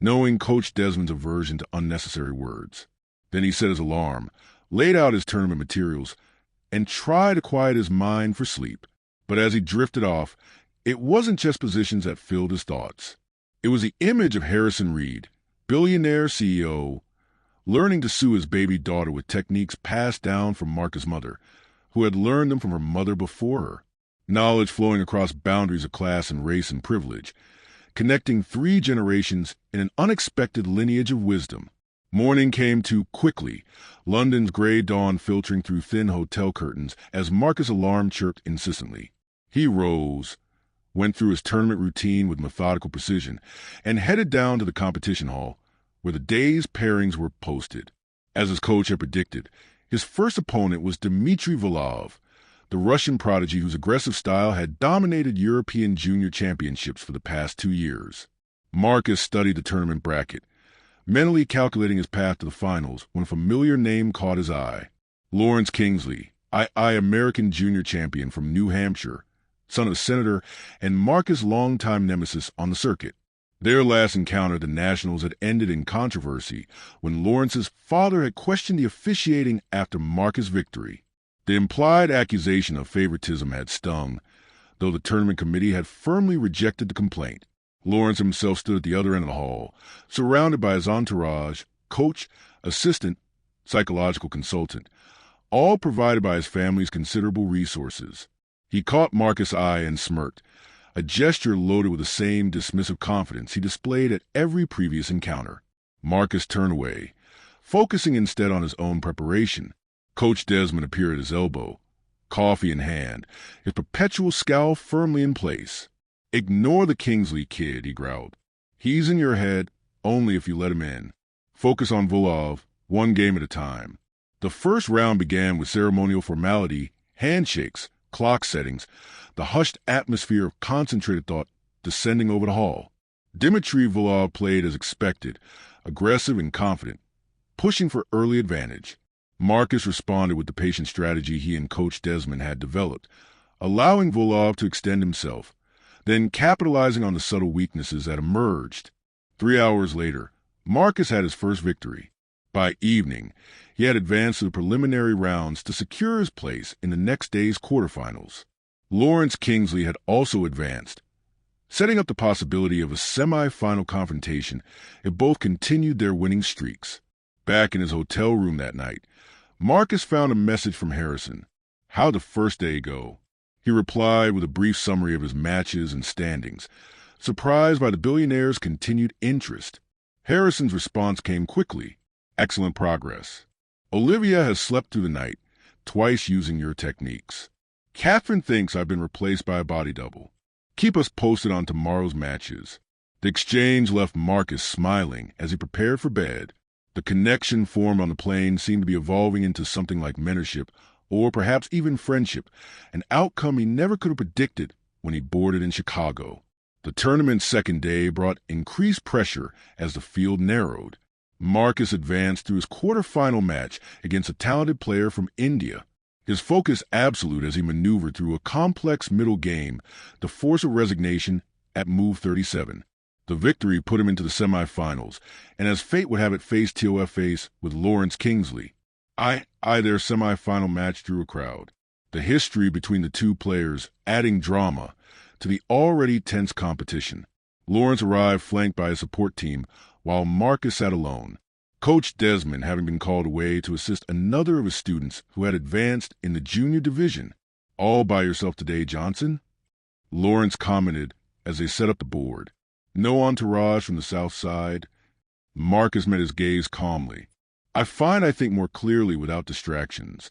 knowing Coach Desmond's aversion to unnecessary words. Then he set his alarm, laid out his tournament materials, and tried to quiet his mind for sleep. But as he drifted off, it wasn't just positions that filled his thoughts. It was the image of Harrison Reed, billionaire CEO, learning to sue his baby daughter with techniques passed down from Marcus' mother, who had learned them from her mother before her. Knowledge flowing across boundaries of class and race and privilege, connecting 3 generations in an unexpected lineage of wisdom. Morning came too quickly, London's gray dawn filtering through thin hotel curtains as Marcus' alarm chirped insistently. He rose, went through his tournament routine with methodical precision, and headed down to the competition hall, where the day's pairings were posted. As his coach had predicted, his first opponent was Dmitry Volov, the Russian prodigy whose aggressive style had dominated European junior championships for the past 2 years. Marcus studied the tournament bracket, mentally calculating his path to the finals when a familiar name caught his eye. Lawrence Kingsley, American junior champion from New Hampshire, son of a senator, and Marcus' longtime nemesis on the circuit. Their last encounter at the Nationals had ended in controversy when Lawrence's father had questioned the officiating after Marcus' victory. The implied accusation of favoritism had stung, though the tournament committee had firmly rejected the complaint. Lawrence himself stood at the other end of the hall, surrounded by his entourage, coach, assistant, psychological consultant, all provided by his family's considerable resources. He caught Marcus' eye and smirked, a gesture loaded with the same dismissive confidence he displayed at every previous encounter. Marcus turned away, focusing instead on his own preparation. Coach Desmond appeared at his elbow, coffee in hand, his perpetual scowl firmly in place. "Ignore the Kingsley kid," he growled. "He's in your head only if you let him in. Focus on Volov, 1 game at a time." The first round began with ceremonial formality, handshakes, clock settings, the hushed atmosphere of concentrated thought descending over the hall. Dmitry Volov played as expected, aggressive and confident, pushing for early advantage. Marcus responded with the patient strategy he and Coach Desmond had developed, allowing Volov to extend himself, then capitalizing on the subtle weaknesses that emerged. 3 hours later, Marcus had his first victory. By evening, he had advanced to the preliminary rounds to secure his place in the next day's quarterfinals. Lawrence Kingsley had also advanced, setting up the possibility of a semi-final confrontation if both continued their winning streaks. Back in his hotel room that night, Marcus found a message from Harrison. How'd the first day go? He replied with a brief summary of his matches and standings, surprised by the billionaire's continued interest. Harrison's response came quickly. Excellent progress. Olivia has slept through the night, twice using your techniques. Catherine thinks I've been replaced by a body double. Keep us posted on tomorrow's matches. The exchange left Marcus smiling as he prepared for bed. The connection formed on the plane seemed to be evolving into something like mentorship, or perhaps even friendship, an outcome he never could have predicted when he boarded in Chicago. The tournament's second day brought increased pressure as the field narrowed. Marcus advanced through his quarterfinal match against a talented player from India. His focus absolute as he maneuvered through a complex middle game, the force of resignation at move 37. The victory put him into the semifinals, and as fate would have it, faced TOF with Lawrence Kingsley. Their semifinal match drew a crowd. The history between the two players adding drama to the already tense competition. Lawrence arrived flanked by a support team, while Marcus sat alone. Coach Desmond having been called away to assist another of his students who had advanced in the junior division. All by yourself today, Johnson? Lawrence commented as they set up the board. No entourage from the south side? Marcus met his gaze calmly. I think more clearly without distractions.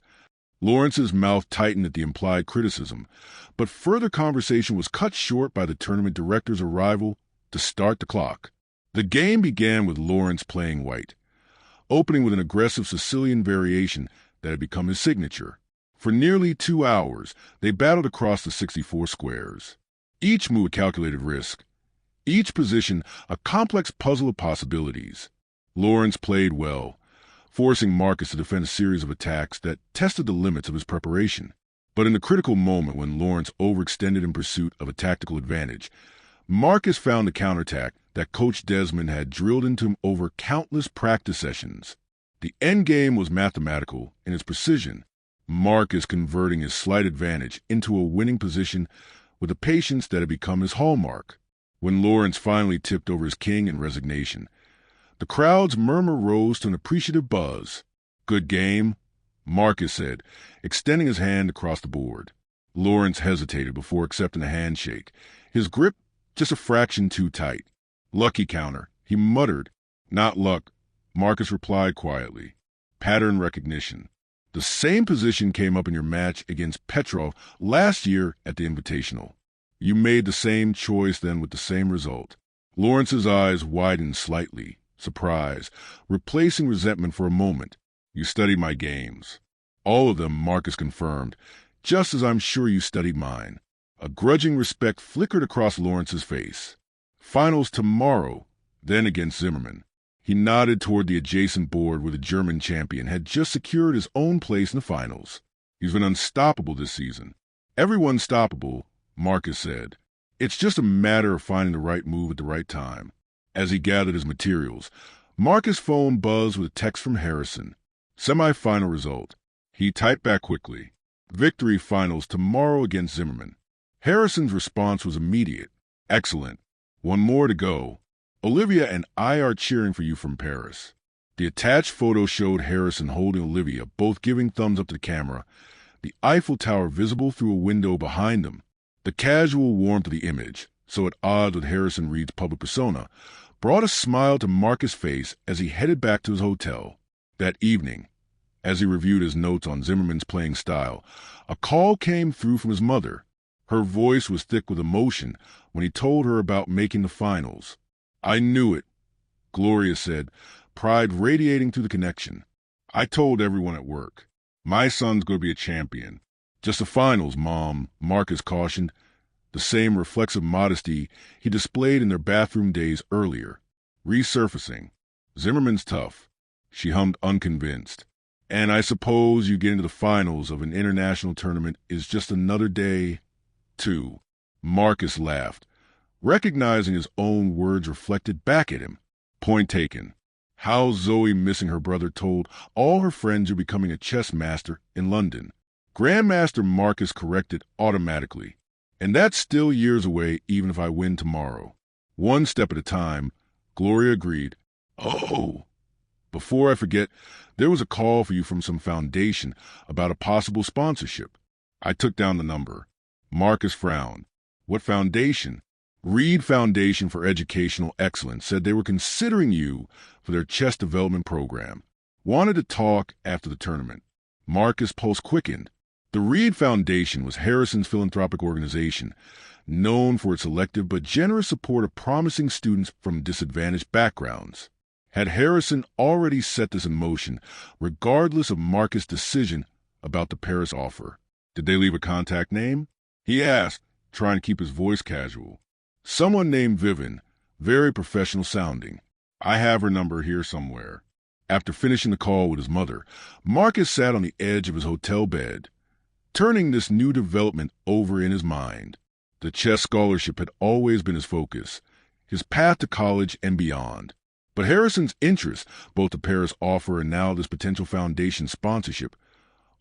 Lawrence's mouth tightened at the implied criticism, but further conversation was cut short by the tournament director's arrival to start the clock. The game began with Lawrence playing white, opening with an aggressive Sicilian variation that had become his signature. For nearly 2 hours, they battled across the 64 squares. Each move a calculated risk. Each position a complex puzzle of possibilities. Lawrence played well, forcing Marcus to defend a series of attacks that tested the limits of his preparation. But in the critical moment when Lawrence overextended in pursuit of a tactical advantage, Marcus found the counterattack that Coach Desmond had drilled into him over countless practice sessions. The endgame was mathematical in its precision, Marcus converting his slight advantage into a winning position with the patience that had become his hallmark. When Lawrence finally tipped over his king in resignation, the crowd's murmur rose to an appreciative buzz. Good game, Marcus said, extending his hand across the board. Lawrence hesitated before accepting a handshake, his grip just a fraction too tight. Lucky counter, he muttered. Not luck, Marcus replied quietly. Pattern recognition. The same position came up in your match against Petrov last year at the Invitational. You made the same choice then with the same result. Lawrence's eyes widened slightly, surprise, replacing resentment for a moment. You studied my games. All of them, Marcus confirmed, just as I'm sure you studied mine. A grudging respect flickered across Lawrence's face. Finals tomorrow, then against Zimmerman. He nodded toward the adjacent board where the German champion had just secured his own place in the finals. He's been unstoppable this season. Everyone's stoppable, Marcus said. It's just a matter of finding the right move at the right time. As he gathered his materials, Marcus' phone buzzed with a text from Harrison. Semi-final result. He typed back quickly. Victory finals tomorrow against Zimmerman. Harrison's response was immediate. Excellent. One more to go. Olivia and I are cheering for you from Paris. The attached photo showed Harrison holding Olivia, both giving thumbs up to the camera, the Eiffel Tower visible through a window behind them. The casual warmth of the image, so at odds with Harrison Reed's public persona, brought a smile to Marcus' face as he headed back to his hotel. That evening, as he reviewed his notes on Zimmerman's playing style, a call came through from his mother. Her voice was thick with emotion when he told her about making the finals. I knew it, Gloria said, pride radiating through the connection. I told everyone at work. My son's going to be a champion. Just the finals, Mom, Marcus cautioned, the same reflexive modesty he displayed in their bathroom days earlier. Resurfacing. Zimmerman's tough. She hummed unconvinced. And I suppose you get into the finals of an international tournament is just another day, too. Marcus laughed, recognizing his own words reflected back at him. Point taken. How Zoe, missing her brother, told all her friends you're becoming a chess master in London. Grandmaster Marcus corrected automatically. And that's still years away even if I win tomorrow. One step at a time, Gloria agreed. Oh, before I forget, there was a call for you from some foundation about a possible sponsorship. I took down the number. Marcus frowned. What foundation? Reed Foundation for Educational Excellence said they were considering you for their chess development program. Wanted to talk after the tournament. Marcus' pulse quickened. The Reed Foundation was Harrison's philanthropic organization, known for its selective but generous support of promising students from disadvantaged backgrounds. Had Harrison already set this in motion, regardless of Marcus' decision about the Paris offer? Did they leave a contact name? He asked, trying to keep his voice casual. Someone named Vivian, very professional sounding. I have her number here somewhere. After finishing the call with his mother, Marcus sat on the edge of his hotel bed, turning this new development over in his mind. The chess scholarship had always been his focus, his path to college and beyond. But Harrison's interest, both the Paris offer and now this potential foundation sponsorship,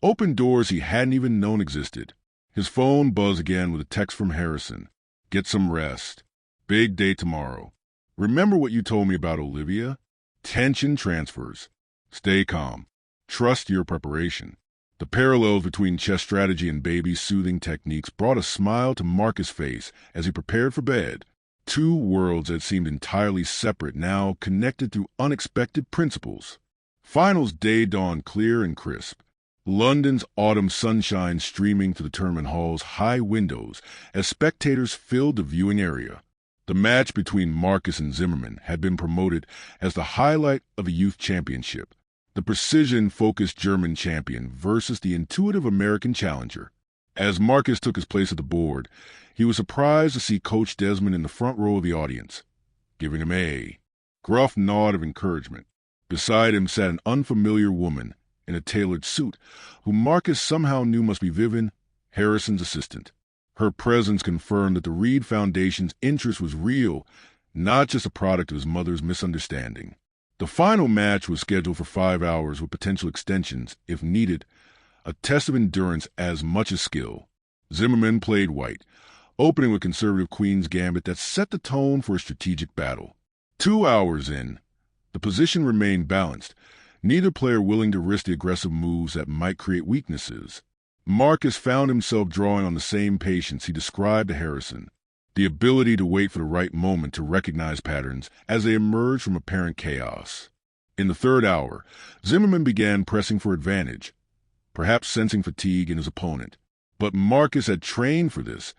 opened doors he hadn't even known existed. His phone buzzed again with a text from Harrison. Get some rest. Big day tomorrow. Remember what you told me about Olivia? Tension transfers. Stay calm. Trust your preparation. The parallels between chess strategy and baby soothing techniques brought a smile to Marcus' face as he prepared for bed. Two worlds that seemed entirely separate now connected through unexpected principles. Finals day dawned clear and crisp. London's autumn sunshine streaming through the tournament hall's high windows as spectators filled the viewing area. The match between Marcus and Zimmerman had been promoted as the highlight of a youth championship. The precision-focused German champion versus the intuitive American challenger. As Marcus took his place at the board, he was surprised to see Coach Desmond in the front row of the audience, giving him a gruff nod of encouragement. Beside him sat an unfamiliar woman in a tailored suit, who Marcus somehow knew must be Vivian, Harrison's assistant. Her presence confirmed that the Reed Foundation's interest was real, not just a product of his mother's misunderstanding. The final match was scheduled for 5 hours with potential extensions, if needed, a test of endurance as much as skill. Zimmerman played white, opening with conservative queen's gambit that set the tone for a strategic battle. 2 hours in, the position remained balanced, neither player willing to risk the aggressive moves that might create weaknesses. Marcus found himself drawing on the same patience he described to Harrison, the ability to wait for the right moment to recognize patterns as they emerged from apparent chaos. In the third hour, Zimmerman began pressing for advantage, perhaps sensing fatigue in his opponent. But Marcus had trained for this,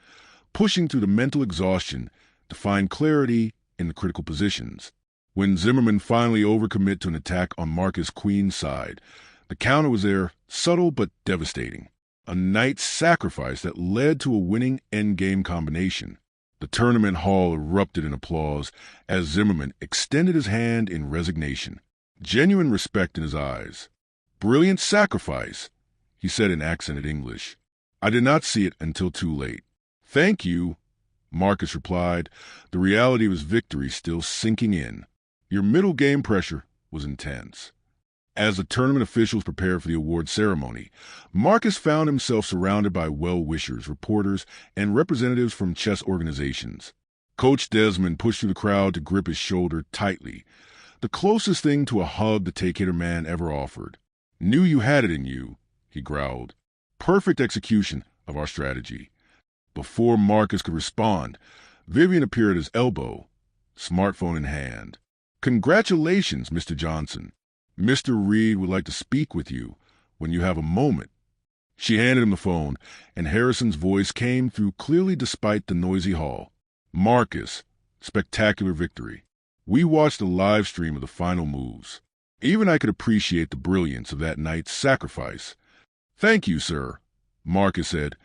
pushing through the mental exhaustion to find clarity in the critical positions. When Zimmerman finally overcommitted to an attack on Marcus' queen's side, the counter was there, subtle but devastating. A knight's sacrifice that led to a winning endgame combination. The tournament hall erupted in applause as Zimmerman extended his hand in resignation, genuine respect in his eyes. Brilliant sacrifice, he said in accented English. I did not see it until too late. Thank you, Marcus replied, the reality of his victory still sinking in. Your middle game pressure was intense. As the tournament officials prepared for the award ceremony, Marcus found himself surrounded by well-wishers, reporters, and representatives from chess organizations. Coach Desmond pushed through the crowd to grip his shoulder tightly, the closest thing to a hug the take-hitter man ever offered. Knew you had it in you, he growled. Perfect execution of our strategy. Before Marcus could respond, Vivian appeared at his elbow, smartphone in hand. Congratulations, Mr. Johnson. Mr. Reed would like to speak with you when you have a moment. She handed him the phone, and Harrison's voice came through clearly despite the noisy hall. Marcus, spectacular victory. We watched a live stream of the final moves. Even I could appreciate the brilliance of that night's sacrifice. Thank you, sir, Marcus said,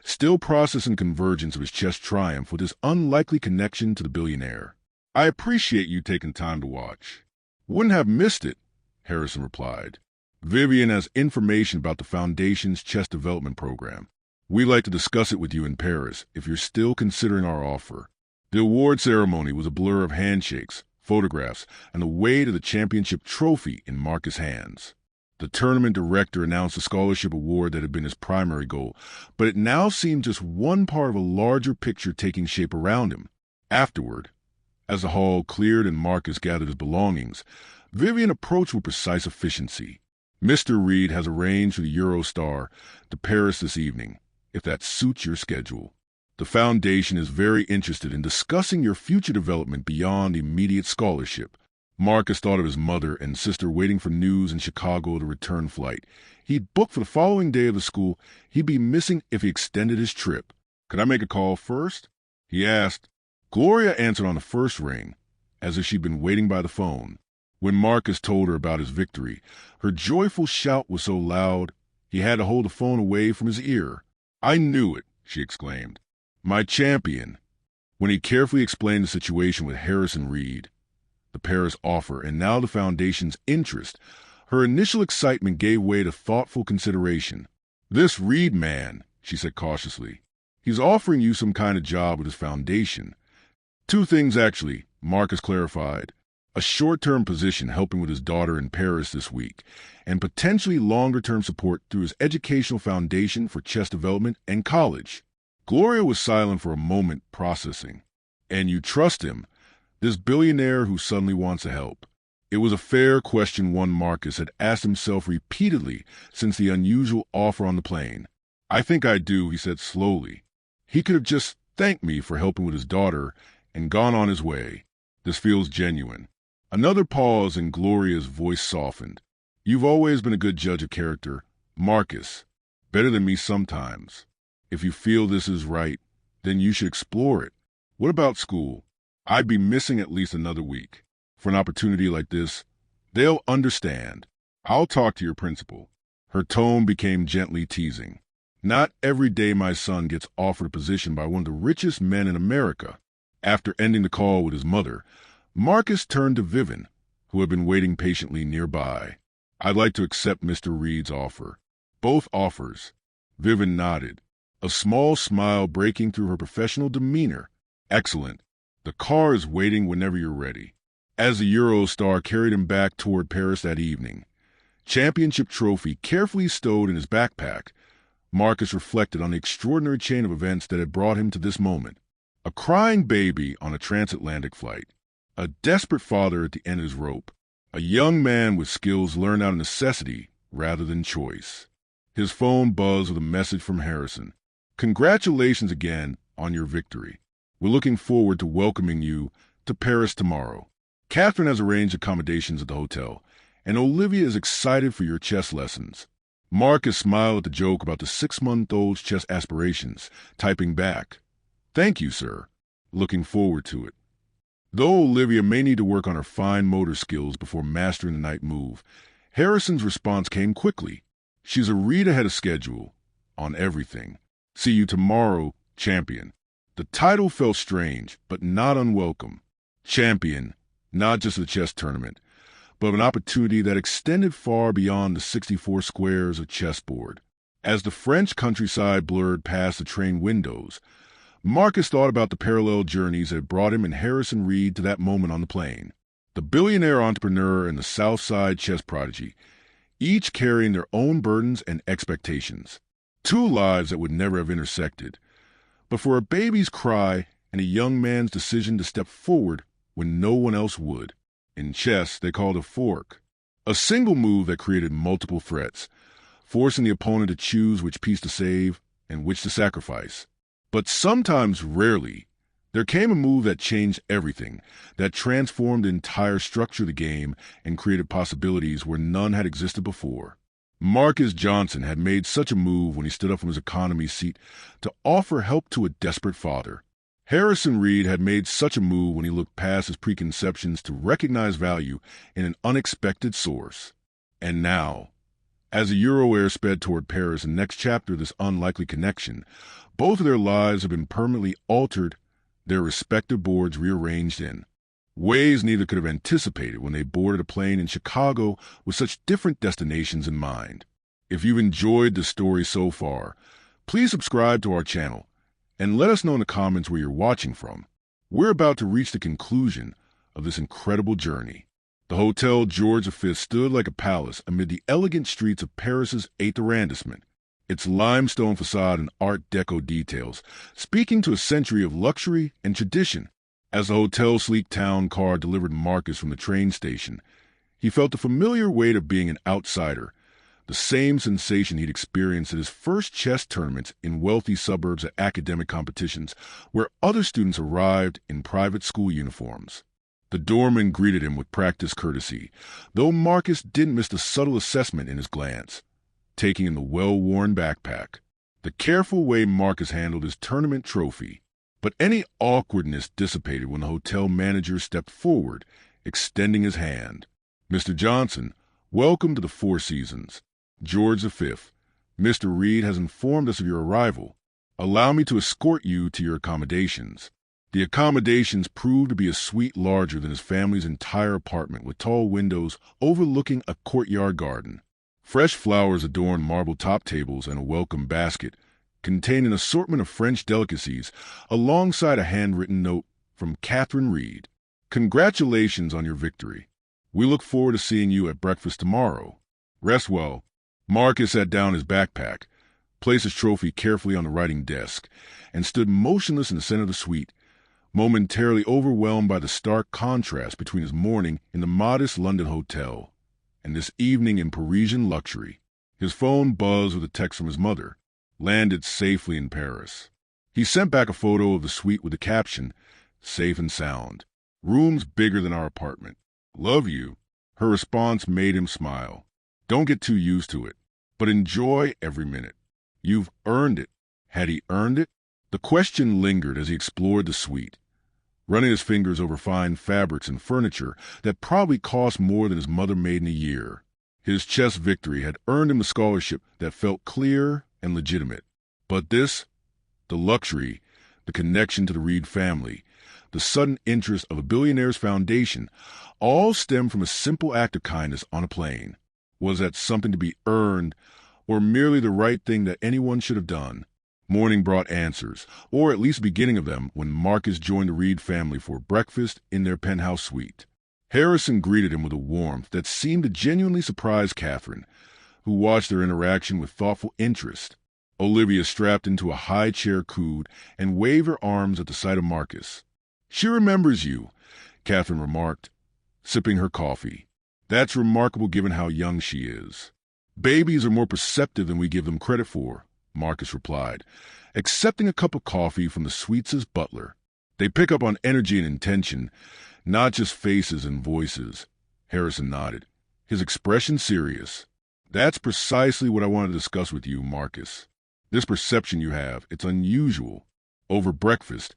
still processing convergence of his chess triumph with his unlikely connection to the billionaire. I appreciate you taking time to watch. Wouldn't have missed it, Harrison replied. Vivian has information about the Foundation's chess development program. We'd like to discuss it with you in Paris if you're still considering our offer. The award ceremony was a blur of handshakes, photographs, and the weight of the championship trophy in Marcus' hands. The tournament director announced a scholarship award that had been his primary goal, but it now seemed just one part of a larger picture taking shape around him. Afterward, as the hall cleared and Marcus gathered his belongings, Vivian approached with precise efficiency. Mr. Reed has arranged for the Eurostar to Paris this evening. if that suits your schedule. The foundation is very interested in discussing your future development beyond immediate scholarship. Marcus thought of his mother and sister waiting for news in Chicago to return flight. He'd booked for the following day of the school. He'd be missing if he extended his trip. "Could I make a call first?" he asked. Gloria answered on the first ring, as if she'd been waiting by the phone. When Marcus told her about his victory, her joyful shout was so loud he had to hold the phone away from his ear. "I knew it," she exclaimed. "My champion." When he carefully explained the situation with Harrison Reed, the pair's offer, and now the foundation's interest, her initial excitement gave way to thoughtful consideration. "This Reed man," she said cautiously, "he's offering you some kind of job with his foundation." "Two things, actually," Marcus clarified. "A short-term position helping with his daughter in Paris this week, and potentially longer-term support through his educational foundation for chess development and college." Gloria was silent for a moment, processing. "And you trust him? This billionaire who suddenly wants to help?" It was a fair question, one Marcus had asked himself repeatedly since the unusual offer on the plane. "I think I do," he said slowly. "He could have just thanked me for helping with his daughter and gone on his way. This feels genuine." Another pause, and Gloria's voice softened. "You've always been a good judge of character, Marcus. Better than me sometimes. If you feel this is right, then you should explore it. What about school? I'd be missing at least another week. For an opportunity like this, they'll understand. I'll talk to your principal." Her tone became gently teasing. "Not every day my son gets offered a position by one of the richest men in America." After ending the call with his mother, Marcus turned to Vivian, who had been waiting patiently nearby. "I'd like to accept Mr. Reed's offer." "Both offers?" Vivian nodded, a small smile breaking through her professional demeanor. "Excellent. The car is waiting whenever you're ready." As the Eurostar carried him back toward Paris that evening, championship trophy carefully stowed in his backpack, Marcus reflected on the extraordinary chain of events that had brought him to this moment. A crying baby on a transatlantic flight, a desperate father at the end of his rope, a young man with skills learned out of necessity rather than choice. His phone buzzed with a message from Harrison. "Congratulations again on your victory. We're looking forward to welcoming you to Paris tomorrow. Catherine has arranged accommodations at the hotel, and Olivia is excited for your chess lessons." Marcus smiled at the joke about the 6-month-old's chess aspirations, typing back, "Thank you, sir. Looking forward to it." Though Olivia may need to work on her fine motor skills before mastering the night move, Harrison's response came quickly. "She's a read ahead of schedule on everything. See you tomorrow, champion." The title felt strange, but not unwelcome. Champion, not just of the chess tournament, but of an opportunity that extended far beyond the 64 squares of chessboard. As the French countryside blurred past the train windows, Marcus thought about the parallel journeys that had brought him and Harrison Reed to that moment on the plane. The billionaire entrepreneur and the South Side chess prodigy, each carrying their own burdens and expectations. Two lives that would never have intersected. But for a baby's cry and a young man's decision to step forward when no one else would. In chess, they called a fork. A single move that created multiple threats, forcing the opponent to choose which piece to save and which to sacrifice. But sometimes, rarely, there came a move that changed everything, that transformed the entire structure of the game and created possibilities where none had existed before. Marcus Johnson had made such a move when he stood up from his economy seat to offer help to a desperate father. Harrison Reed had made such a move when he looked past his preconceptions to recognize value in an unexpected source. And now, as the Euro Air sped toward Paris, the next chapter of this unlikely connection, both of their lives have been permanently altered, their respective boards rearranged in ways neither could have anticipated when they boarded a plane in Chicago with such different destinations in mind. If you've enjoyed the story so far, please subscribe to our channel and let us know in the comments where you're watching from. We're about to reach the conclusion of this incredible journey. The Hotel George V stood like a palace amid the elegant streets of Paris's 8th arrondissement, its limestone facade and Art Deco details speaking to a century of luxury and tradition. As the hotel's sleek town car delivered Marcus from the train station, he felt the familiar weight of being an outsider, The same sensation he'd experienced at his first chess tournaments in wealthy suburbs at academic competitions, where other students arrived in private school uniforms. The doorman greeted him with practiced courtesy, though Marcus didn't miss the subtle assessment in his glance, taking in the well-worn backpack, the careful way Marcus handled his tournament trophy. But any awkwardness dissipated when the hotel manager stepped forward, extending his hand. "Mr. Johnson, welcome to the Four Seasons. George V. Mr. Reed has informed us of your arrival. Allow me to escort you to your accommodations." The accommodations proved to be a suite larger than his family's entire apartment, with tall windows overlooking a courtyard garden. Fresh flowers adorned marble top tables and a welcome basket, containing an assortment of French delicacies, alongside a handwritten note from Catherine Reed. "Congratulations on your victory. We look forward to seeing you at breakfast tomorrow. Rest well." Marcus sat down his backpack, placed his trophy carefully on the writing desk, and stood motionless in the center of the suite, momentarily overwhelmed by the stark contrast between his morning in the modest London hotel and this evening in Parisian luxury. His phone buzzed with a text from his mother, landed safely in Paris. He sent back a photo of the suite with the caption, "Safe and sound. Rooms bigger than our apartment. Love you." Her response made him smile. "Don't get too used to it, but enjoy every minute. You've earned it." Had he earned it? The question lingered as he explored the suite, running his fingers over fine fabrics and furniture that probably cost more than his mother made in a year. His chess victory had earned him a scholarship that felt clear and legitimate. But this, the luxury, the connection to the Reed family, the sudden interest of a billionaire's foundation, all stemmed from a simple act of kindness on a plane. Was that something to be earned, or merely the right thing that anyone should have done? Morning brought answers, or at least the beginning of them, when Marcus joined the Reed family for breakfast in their penthouse suite. Harrison greeted him with a warmth that seemed to genuinely surprise Catherine, who watched their interaction with thoughtful interest. Olivia strapped into a high chair cooed and waved her arms at the sight of Marcus. "She remembers you," Catherine remarked, sipping her coffee. "That's remarkable given how young she is." "Babies are more perceptive than we give them credit for," Marcus replied, accepting a cup of coffee from the suite's butler. "They pick up on energy and intention, not just faces and voices." Harrison nodded, his expression serious. "That's precisely what I wanted to discuss with you, Marcus. This perception you have, it's unusual." Over breakfast,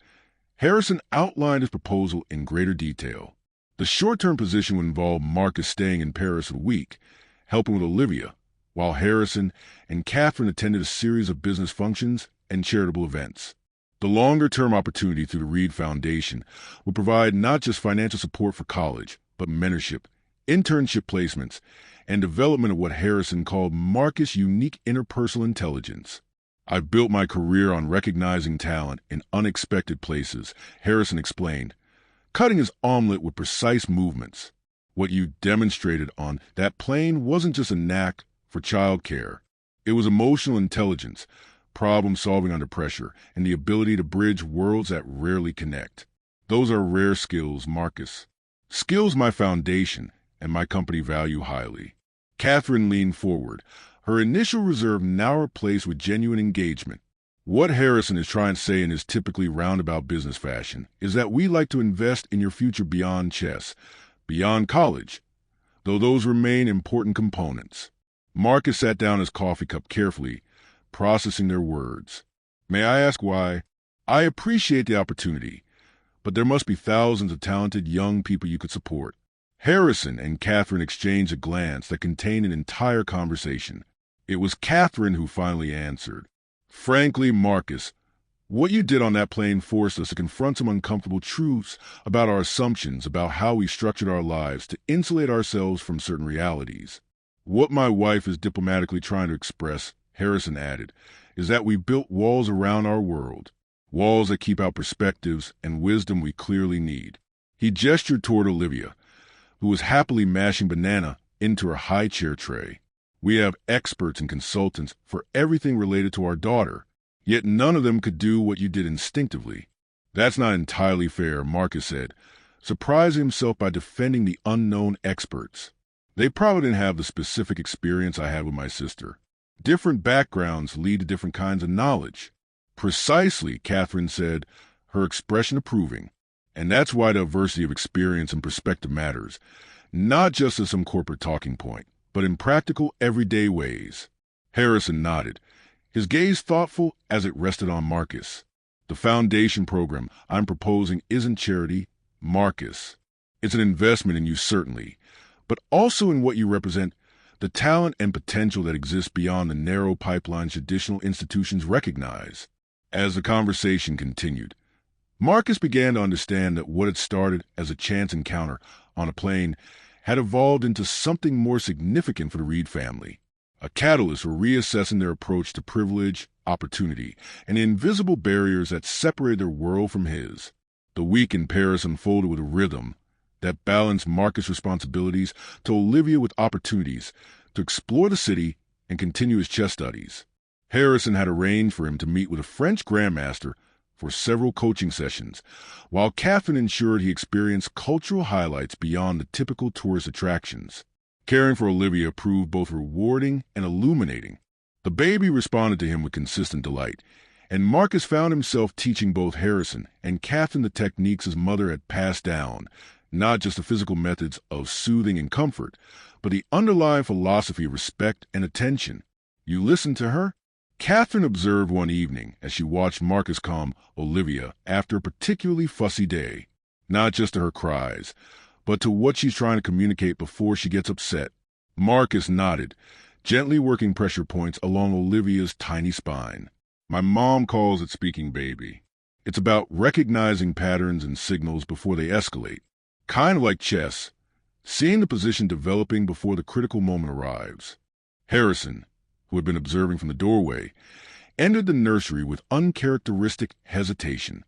Harrison outlined his proposal in greater detail. The short-term position would involve Marcus staying in Paris a week, helping with Olivia, while Harrison and Catherine attended a series of business functions and charitable events. The longer-term opportunity through the Reed Foundation would provide not just financial support for college, but mentorship, internship placements, and development of what Harrison called Marcus' unique interpersonal intelligence. "I've built my career on recognizing talent in unexpected places," Harrison explained, cutting his omelet with precise movements. "What you demonstrated on that plane wasn't just a knack for childcare. It was emotional intelligence, problem-solving under pressure, and the ability to bridge worlds that rarely connect. Those are rare skills, Marcus. Skills my foundation and my company value highly." Catherine leaned forward, her initial reserve now replaced with genuine engagement. "What Harrison is trying to say in his typically roundabout business fashion is that we like to invest in your future beyond chess, beyond college, though those remain important components." Marcus sat down his coffee cup carefully, processing their words. "May I ask why?" "I appreciate the opportunity, but there must be thousands of talented young people you could support." Harrison and Catherine exchanged a glance that contained an entire conversation. It was Catherine who finally answered. "Frankly, Marcus, what you did on that plane forced us to confront some uncomfortable truths about our assumptions, about how we structured our lives to insulate ourselves from certain realities. What my wife is diplomatically trying to express," Harrison added, "is that we built walls around our world, walls that keep out perspectives and wisdom we clearly need." He gestured toward Olivia, who was happily mashing banana into her high chair tray. "We have experts and consultants for everything related to our daughter, yet none of them could do what you did instinctively." "That's not entirely fair," Marcus said, surprising himself by defending the unknown experts. They probably didn't have the specific experience I had with my sister. Different backgrounds lead to different kinds of knowledge. Precisely, Catherine said, her expression approving. And that's why diversity of experience and perspective matters, not just as some corporate talking point, but in practical, everyday ways. Harrison nodded, his gaze thoughtful as it rested on Marcus. The foundation program I'm proposing isn't charity, Marcus. It's an investment in you, certainly, but also in what you represent, the talent and potential that exists beyond the narrow pipelines traditional institutions recognize. As the conversation continued, Marcus began to understand that what had started as a chance encounter on a plane had evolved into something more significant for the Reed family, a catalyst for reassessing their approach to privilege, opportunity, and the invisible barriers that separated their world from his. The week in Paris unfolded with a rhythm that balanced Marcus' responsibilities to Olivia with opportunities to explore the city and continue his chess studies. Harrison had arranged for him to meet with a French grandmaster for several coaching sessions, while Catherine ensured he experienced cultural highlights beyond the typical tourist attractions. Caring for Olivia proved both rewarding and illuminating. The baby responded to him with consistent delight, and Marcus found himself teaching both Harrison and Catherine the techniques his mother had passed down, not just the physical methods of soothing and comfort, but the underlying philosophy of respect and attention. You listened to her? Catherine observed one evening as she watched Marcus calm Olivia after a particularly fussy day. Not just to her cries, but to what she's trying to communicate before she gets upset. Marcus nodded, gently working pressure points along Olivia's tiny spine. My mom calls it speaking baby. It's about recognizing patterns and signals before they escalate. Kind of like chess, seeing the position developing before the critical moment arrives. Harrison, who had been observing from the doorway, entered the nursery with uncharacteristic hesitation.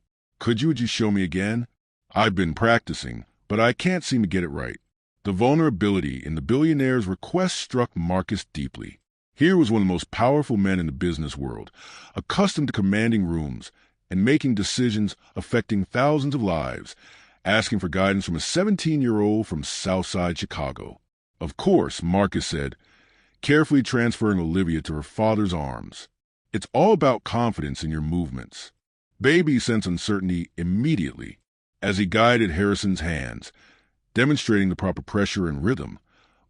Would you show me again? I've been practicing, but I can't seem to get it right. The vulnerability in the billionaire's request struck Marcus deeply. Here was one of the most powerful men in the business world, accustomed to commanding rooms and making decisions affecting thousands of lives, asking for guidance from a 17-year-old from Southside Chicago. Of course, Marcus said, carefully transferring Olivia to her father's arms. It's all about confidence in your movements. Baby sensed uncertainty immediately as he guided Harrison's hands, demonstrating the proper pressure and rhythm.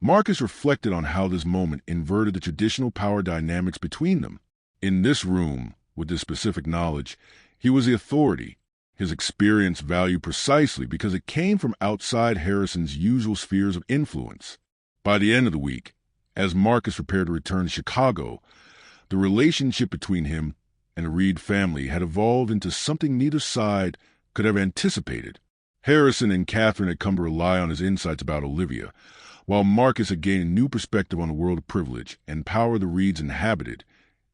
Marcus reflected on how this moment inverted the traditional power dynamics between them. In this room, with this specific knowledge, he was the authority, his experience valued precisely because it came from outside Harrison's usual spheres of influence. By the end of the week, as Marcus prepared to return to Chicago, the relationship between him and the Reed family had evolved into something neither side could have anticipated. Harrison and Catherine had come to rely on his insights about Olivia, while Marcus had gained a new perspective on the world of privilege and power the Reeds inhabited,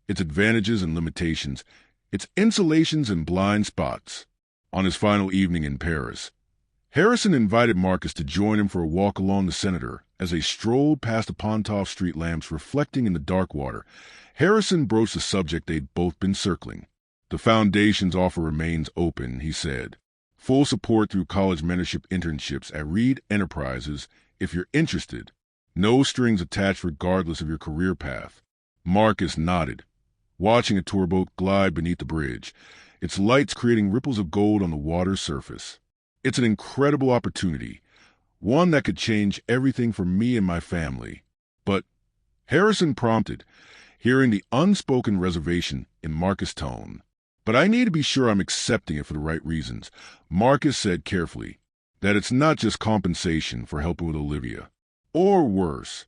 its advantages and limitations, its insulations and blind spots. On his final evening in Paris, Harrison invited Marcus to join him for a walk along the Senator. As they strolled past the Pontoff street lamps reflecting in the dark water, Harrison broached the subject they'd both been circling. The Foundation's offer remains open, he said. Full support through college mentorship internships at Reed Enterprises if you're interested. No strings attached regardless of your career path. Marcus nodded, watching a tour boat glide beneath the bridge, its lights creating ripples of gold on the water's surface. It's an incredible opportunity, one that could change everything for me and my family. But, Harrison prompted, hearing the unspoken reservation in Marcus' tone. But I need to be sure I'm accepting it for the right reasons. Marcus said carefully that it's not just compensation for helping with Olivia. Or worse,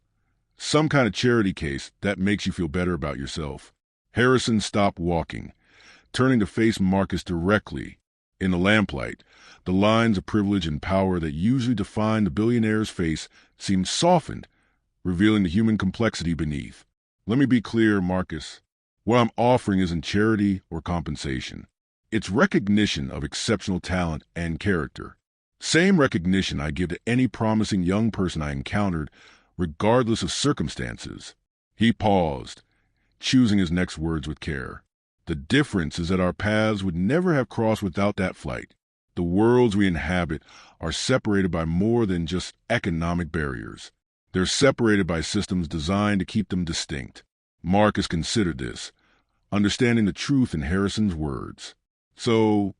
some kind of charity case that makes you feel better about yourself. Harrison stopped walking, turning to face Marcus directly. In the lamplight, the lines of privilege and power that usually define the billionaire's face seemed softened, revealing the human complexity beneath. Let me be clear, Marcus. What I'm offering isn't charity or compensation. It's recognition of exceptional talent and character. Same recognition I give to any promising young person I encountered, regardless of circumstances. He paused, choosing his next words with care. The difference is that our paths would never have crossed without that flight. The worlds we inhabit are separated by more than just economic barriers. They're separated by systems designed to keep them distinct. Marcus considered this, understanding the truth in Harrison's words. So,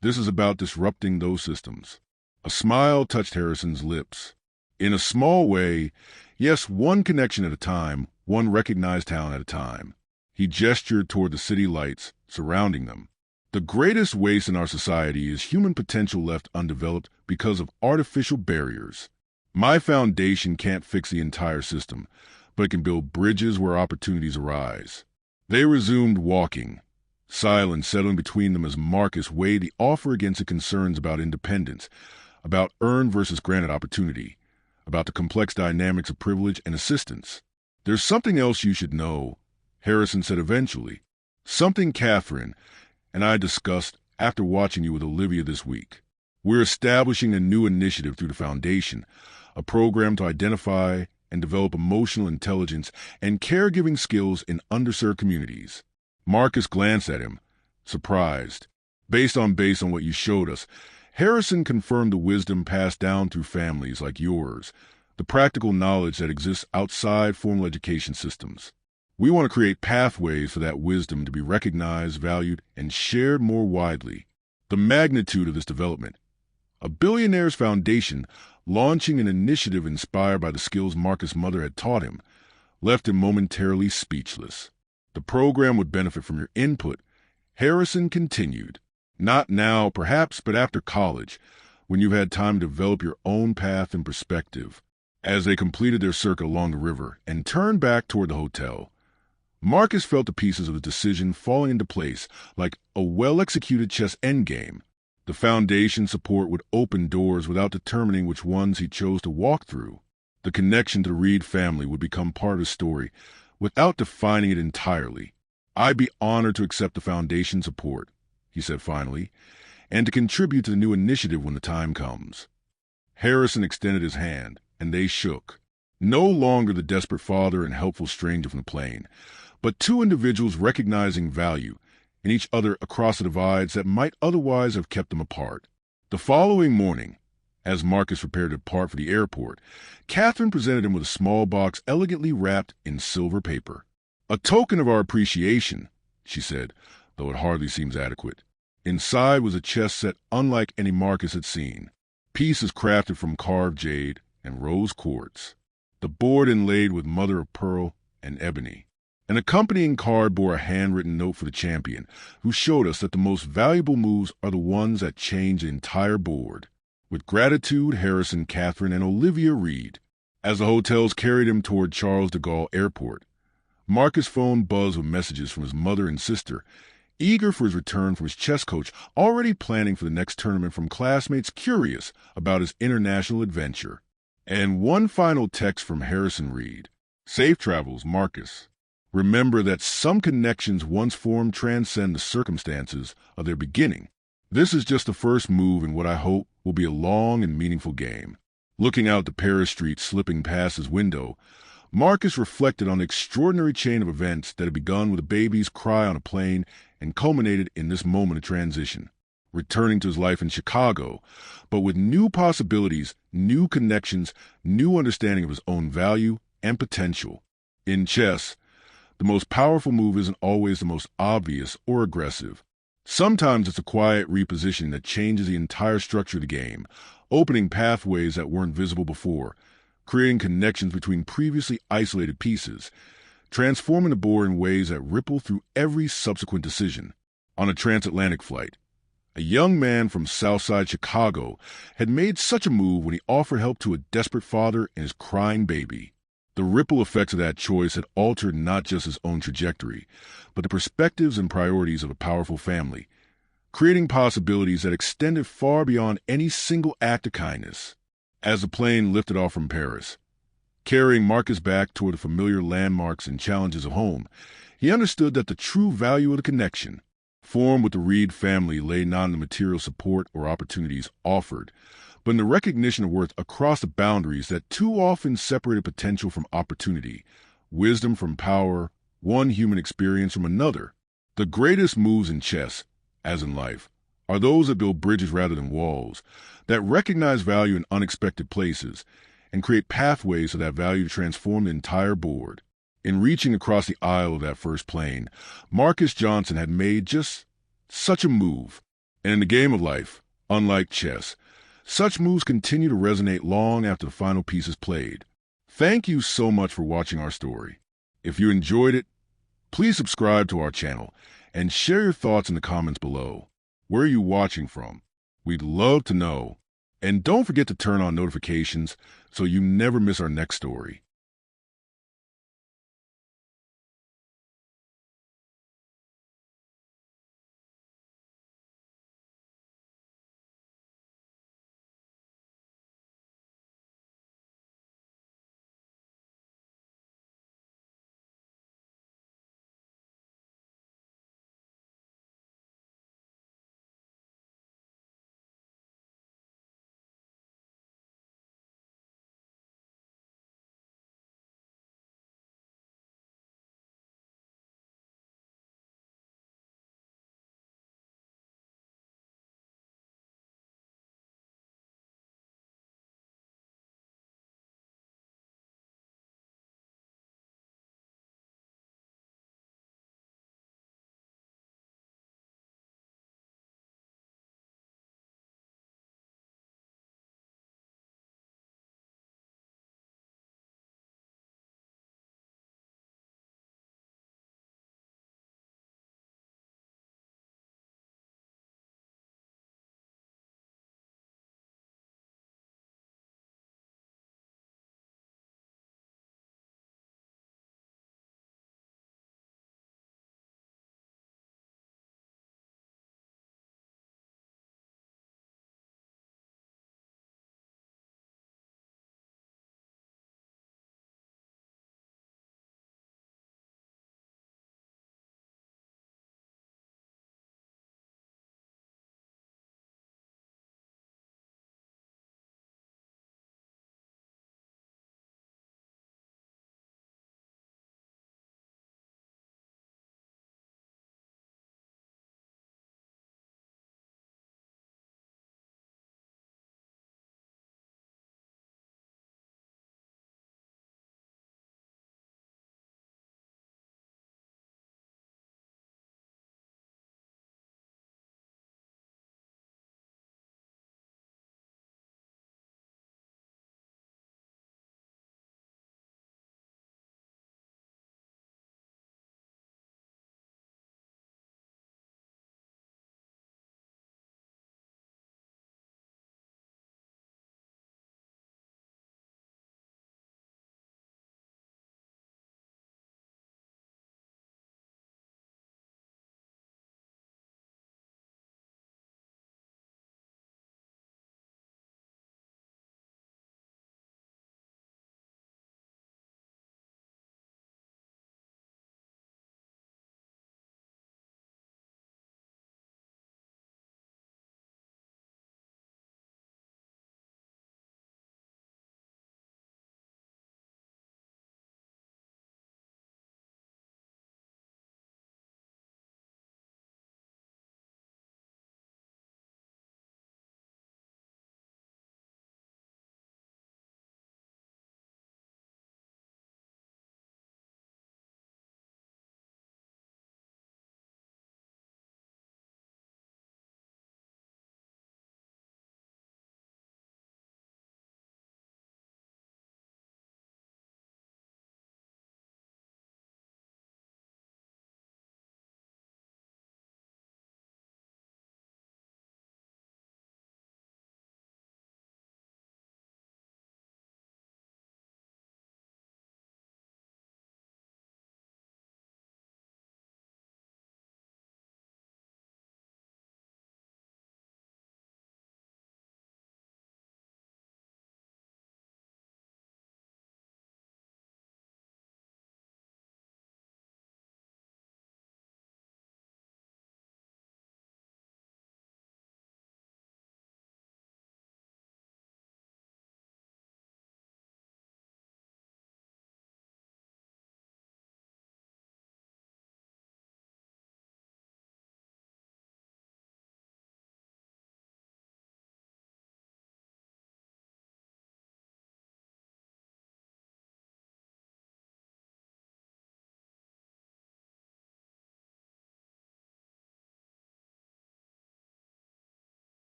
this is about disrupting those systems. A smile touched Harrison's lips. In a small way, yes, one connection at a time, one recognized talent at a time. He gestured toward the city lights surrounding them. The greatest waste in our society is human potential left undeveloped because of artificial barriers. My foundation can't fix the entire system, but it can build bridges where opportunities arise. They resumed walking, silence settling between them as Marcus weighed the offer against the concerns about independence, about earned versus granted opportunity, about the complex dynamics of privilege and assistance. There's something else you should know, Harrison said eventually. Something Catherine and I discussed after watching you with Olivia this week. We're establishing a new initiative through the Foundation, a program to identify and develop emotional intelligence and caregiving skills in underserved communities. Marcus glanced at him, surprised. Based on what you showed us, Harrison confirmed the wisdom passed down through families like yours, the practical knowledge that exists outside formal education systems. We want to create pathways for that wisdom to be recognized, valued, and shared more widely. The magnitude of this development. A Billionaire's Foundation, launching an initiative inspired by the skills Marcus' mother had taught him, left him momentarily speechless. The program would benefit from your input, Harrison continued. Not now, perhaps, but after college, when you've had time to develop your own path and perspective. As they completed their circuit along the river and turned back toward the hotel, Marcus felt the pieces of the decision falling into place like a well-executed chess endgame. The Foundation support would open doors without determining which ones he chose to walk through. The connection to the Reed family would become part of the story without defining it entirely. I'd be honored to accept the Foundation support, he said finally, and to contribute to the new initiative when the time comes. Harrison extended his hand, and they shook. No longer the desperate father and helpful stranger from the plane, but two individuals recognizing value in each other across the divides that might otherwise have kept them apart. The following morning, as Marcus prepared to depart for the airport, Catherine presented him with a small box elegantly wrapped in silver paper. A token of our appreciation, she said, though it hardly seems adequate. Inside was a chess set unlike any Marcus had seen, pieces crafted from carved jade and rose quartz, the board inlaid with mother of pearl and ebony. An accompanying card bore a handwritten note for the champion, who showed us that the most valuable moves are the ones that change the entire board. With gratitude, Harrison, Catherine, and Olivia Reed. As the hotels carried him toward Charles de Gaulle Airport, Marcus' phone buzzed with messages from his mother and sister, eager for his return from his chess coach, already planning for the next tournament from classmates curious about his international adventure. And one final text from Harrison Reed. Safe travels, Marcus. Remember that some connections once formed transcend the circumstances of their beginning. This is just the first move in what I hope will be a long and meaningful game. Looking out the Paris street slipping past his window, Marcus reflected on the extraordinary chain of events that had begun with a baby's cry on a plane and culminated in this moment of transition, returning to his life in Chicago, but with new possibilities, new connections, new understanding of his own value and potential. In chess, the most powerful move isn't always the most obvious or aggressive. Sometimes it's a quiet repositioning that changes the entire structure of the game, opening pathways that weren't visible before, creating connections between previously isolated pieces, transforming the board in ways that ripple through every subsequent decision. On a transatlantic flight, a young man from Southside Chicago had made such a move when he offered help to a desperate father and his crying baby. The ripple effects of that choice had altered not just his own trajectory, but the perspectives and priorities of a powerful family, creating possibilities that extended far beyond any single act of kindness. As the plane lifted off from Paris, carrying Marcus back toward the familiar landmarks and challenges of home, he understood that the true value of the connection, formed with the Reed family, lay not in the material support or opportunities offered, but in the recognition of worth across the boundaries that too often separated potential from opportunity, wisdom from power, one human experience from another. The greatest moves in chess, as in life, are those that build bridges rather than walls, that recognize value in unexpected places, and create pathways of that value to transform the entire board. In reaching across the aisle of that first plane, Marcus Johnson had made just such a move. And in the game of life, unlike chess, such moves continue to resonate long after the final piece is played. Thank you so much for watching our story. If you enjoyed it, please subscribe to our channel and share your thoughts in the comments below. Where are you watching from? We'd love to know. And don't forget to turn on notifications so you never miss our next story.